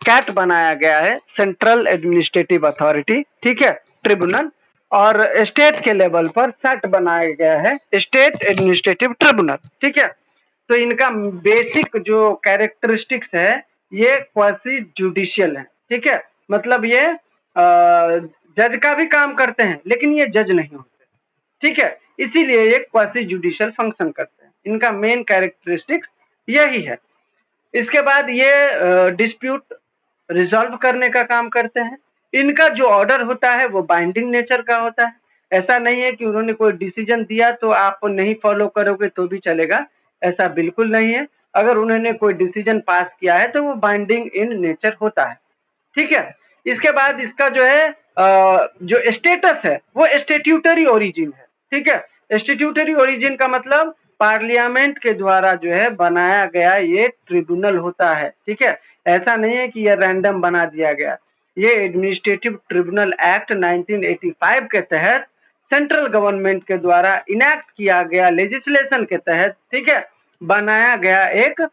कैट बनाया गया है, सेंट्रल एडमिनिस्ट्रेटिव अथॉरिटी, ठीक है, ट्रिब्यूनल, और स्टेट के लेवल पर सेट बनाया गया है स्टेट एडमिनिस्ट्रेटिव ट्रिब्यूनल, ठीक है। तो इनका बेसिक जो कैरेक्टरिस्टिक्स है ये क्वासी जुडिशियल है, ठीक है, मतलब ये जज का भी काम करते हैं लेकिन ये जज नहीं होते, ठीक है, इसीलिए ये क्वासी जुडिशियल फंक्शन करते हैं, इनका मेन कैरेक्टरिस्टिक्स यही है। इसके बाद ये डिस्प्यूट रिजॉल्व करने का काम करते हैं, इनका जो ऑर्डर होता है वो बाइंडिंग नेचर का होता है। ऐसा नहीं है कि उन्होंने कोई डिसीजन दिया तो आप नहीं फॉलो करोगे तो भी चलेगा, ऐसा बिल्कुल नहीं है। अगर उन्होंने कोई डिसीजन पास किया है तो वो बाइंडिंग इन नेचर होता है, ठीक है। इसके बाद इसका जो है जो स्टेटस है वो स्टेट्यूटरी ओरिजिन है, ठीक है। स्टेट्यूटरी ओरिजिन का मतलब पार्लियामेंट के द्वारा जो है बनाया गया ये ट्रिब्यूनल होता है, ठीक है। ऐसा नहीं है कि ये रैंडम बना दिया गया। ये एडमिनिस्ट्रेटिव ट्रिब्यूनल एक्ट 1985 के तहत सेंट्रल गवर्नमेंट के द्वारा इनैक्ट किया गया लेजिस्लेशन के तहत, ठीक है, बनाया गया एक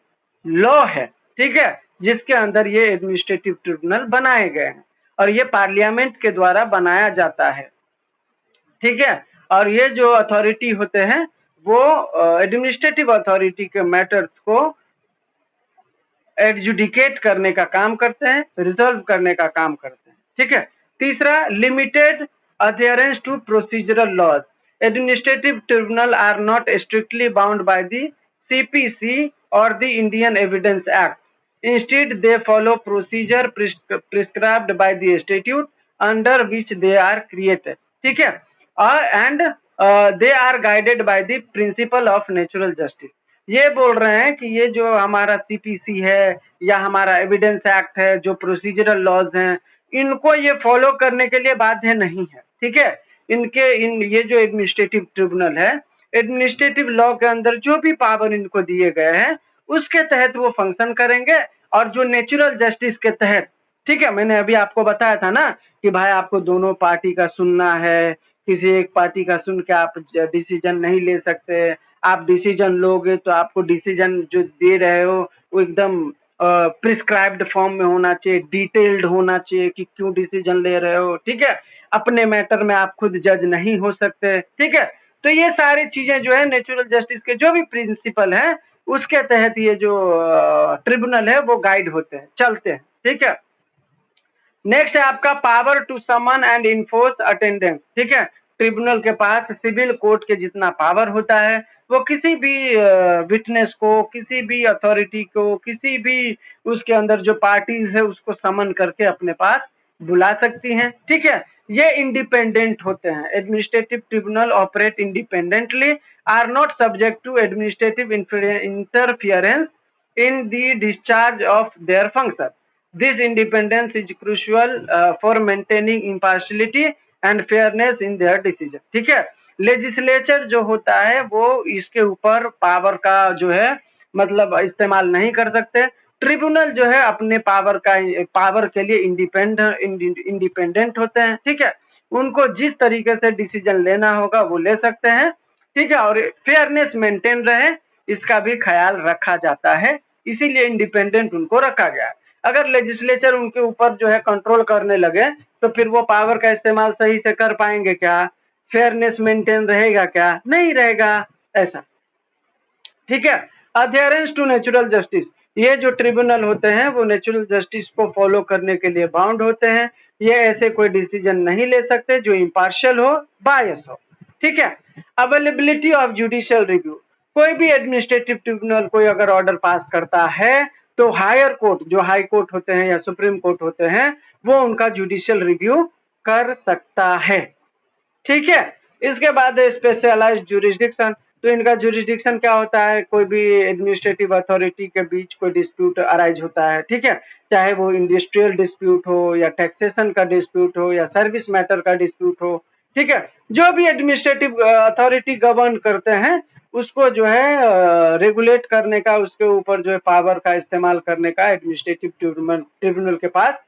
लॉ है, ठीक है, जिसके अंदर ये एडमिनिस्ट्रेटिव ट्रिब्यूनल बनाए गए हैं और ये पार्लियामेंट के द्वारा बनाया जाता है, ठीक है। और ये जो अथॉरिटी होते हैं वो एडमिनिस्ट्रेटिव अथॉरिटी के मैटर्स को एडजुडिकेट करने का काम करते हैं, रिजॉल्व करने का काम करते हैं, ठीक है। तीसरा, limited adherence to procedural laws. Administrative tribunal are not strictly bound by the CPC और the Indian evidence act. Instead, they follow procedure prescribed by the statute under which they are created, ठीक है। and they are guided by the principle of natural justice। ये बोल रहे हैं कि ये जो हमारा CPC है या हमारा एविडेंस एक्ट है, जो प्रोसीजरल लॉज हैं, इनको ये फॉलो करने के लिए बाध्य नहीं है, ठीक है। ये जो एडमिनिस्ट्रेटिव ट्रिब्यूनल है, एडमिनिस्ट्रेटिव लॉ के अंदर जो भी पावर इनको दिए गए हैं उसके तहत वो फंक्शन करेंगे और जो नेचुरल जस्टिस के तहत, ठीक है। मैंने अभी आपको बताया था ना कि भाई आपको दोनों पार्टी का सुनना है, किसी एक पार्टी का सुन के आप डिसीजन नहीं ले सकते। आप डिसीजन लोगे तो आपको डिसीजन जो दे रहे हो वो एकदम प्रिस्क्राइब्ड फॉर्म में होना चाहिए, डिटेल्ड होना चाहिए कि क्यों डिसीजन ले रहे हो, ठीक है। अपने मैटर में आप खुद जज नहीं हो सकते, ठीक है। तो ये सारी चीजें जो है नेचुरल जस्टिस के जो भी प्रिंसिपल है उसके तहत ये जो ट्रिब्यूनल है वो गाइड होते हैं, चलते हैं, ठीक है। नेक्स्ट है आपका power to summon and enforce attendance, ठीक है। ट्रिब्यूनल के पास सिविल कोर्ट के जितना पावर होता है वो किसी भी विटनेस को, किसी भी अथॉरिटी को, किसी भी उसके अंदर जो पार्टीज है उसको समन करके अपने पास बुला सकती हैं, ठीक है। ये इंडिपेंडेंट होते हैं। Administrative tribunal operate independently, are not subject to administrative interference in the discharge of their function. This independence is crucial for maintaining impartiality and fairness in their decision, ठीक है। लेजिस्लेचर जो होता है वो इसके ऊपर पावर का जो है मतलब इस्तेमाल नहीं कर सकते। ट्रिब्यूनल जो है अपने पावर के लिए इंडिपेंडेंट होते हैं, ठीक है। उनको जिस तरीके से डिसीजन लेना होगा वो ले सकते हैं, ठीक है। और फेयरनेस मेंटेन रहे इसका भी ख्याल रखा जाता है, इसीलिए इंडिपेंडेंट उनको रखा गया है। अगर लेजिस्लेचर उनके ऊपर जो है कंट्रोल करने लगे तो फिर वो पावर का इस्तेमाल सही से कर पाएंगे क्या? फेयरनेस मेंटेन रहेगा क्या? नहीं रहेगा, ऐसा, ठीक है। अधेरेंस टू नेचुरल जस्टिस, ये जो ट्रिब्यूनल होते हैं वो नेचुरल जस्टिस को फॉलो करने के लिए बाउंड होते हैं। ये ऐसे कोई डिसीजन नहीं ले सकते जो इम्पार्शियल हो, बायस हो, ठीक है। अवेलेबिलिटी ऑफ जुडिशियल रिव्यू, कोई भी एडमिनिस्ट्रेटिव ट्रिब्यूनल कोई अगर ऑर्डर पास करता है तो हायर कोर्ट, जो हाई कोर्ट होते हैं या सुप्रीम कोर्ट होते हैं, वो उनका जुडिशियल रिव्यू कर सकता है, ठीक है। इसके बाद स्पेशलाइज्ड जुरिस्डिक्शन, तो इनका जुरिस्डिक्शन क्या होता है? कोई भी एडमिनिस्ट्रेटिव अथॉरिटी के बीच कोई डिस्प्यूट अराइज होता है, ठीक है, चाहे वो इंडस्ट्रियल डिस्प्यूट हो या टैक्सेशन का डिस्प्यूट हो या सर्विस मैटर का डिस्प्यूट हो, ठीक है। जो भी एडमिनिस्ट्रेटिव अथॉरिटी गवर्न करते हैं उसको जो है रेगुलेट करने का, उसके ऊपर जो है पावर का इस्तेमाल करने का एडमिनिस्ट्रेटिव ट्रिब्यूनल के पास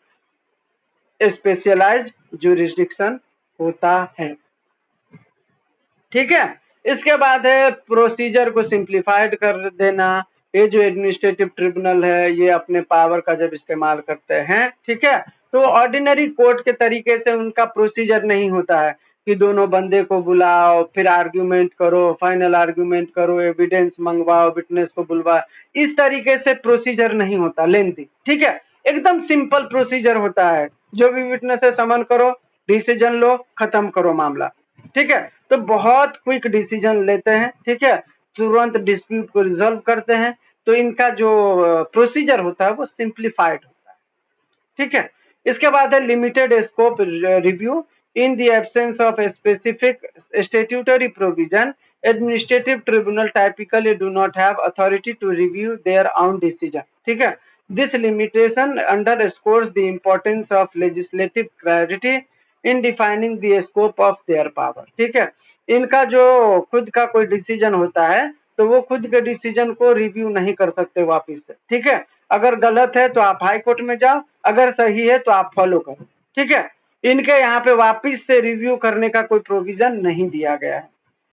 स्पेशलाइज्ड जुरिस्डिक्शन होता है, ठीक है। इसके बाद है प्रोसीजर को सिंप्लीफाइड कर देना। ये जो एडमिनिस्ट्रेटिव ट्रिब्यूनल है ये अपने पावर का जब इस्तेमाल करते हैं, ठीक है, तो ऑर्डिनरी कोर्ट के तरीके से उनका प्रोसीजर नहीं होता है कि दोनों बंदे को बुलाओ, फिर आर्ग्यूमेंट करो, फाइनल आर्ग्यूमेंट करो, एविडेंस मंगवाओ, विटनेस को बुलवाओ, इस तरीके से प्रोसीजर नहीं होता लेंथी, ठीक है। एकदम सिंपल प्रोसीजर होता है, जो भी विटनेस है समन करो, डिसीजन लो, खत्म करो मामला, ठीक है। तो बहुत क्विक डिसीजन लेते हैं, ठीक है, तुरंत डिस्प्यूट को रिजॉल्व करते हैं। तो इनका जो प्रोसीजर होता है वो सिंप्लीफाइड होता है, ठीक है। इसके बाद है limited scope review. In the absence of a specific statutory provision, administrative tribunal typically do not have authority to review their own decision. ठीक है, this limitation underscores the importance of legislative clarity in defining the scope of their power. ठीक है, इनका जो खुद का कोई decision होता है तो वो खुद के डिसीजन को रिव्यू नहीं कर सकते वापिस से। ठीक है, अगर गलत है तो आप हाई कोर्ट में जाओ, अगर सही है तो आप फॉलो करो। ठीक है, इनके यहाँ पे वापिस से रिव्यू करने का कोई प्रोविजन नहीं दिया गया है।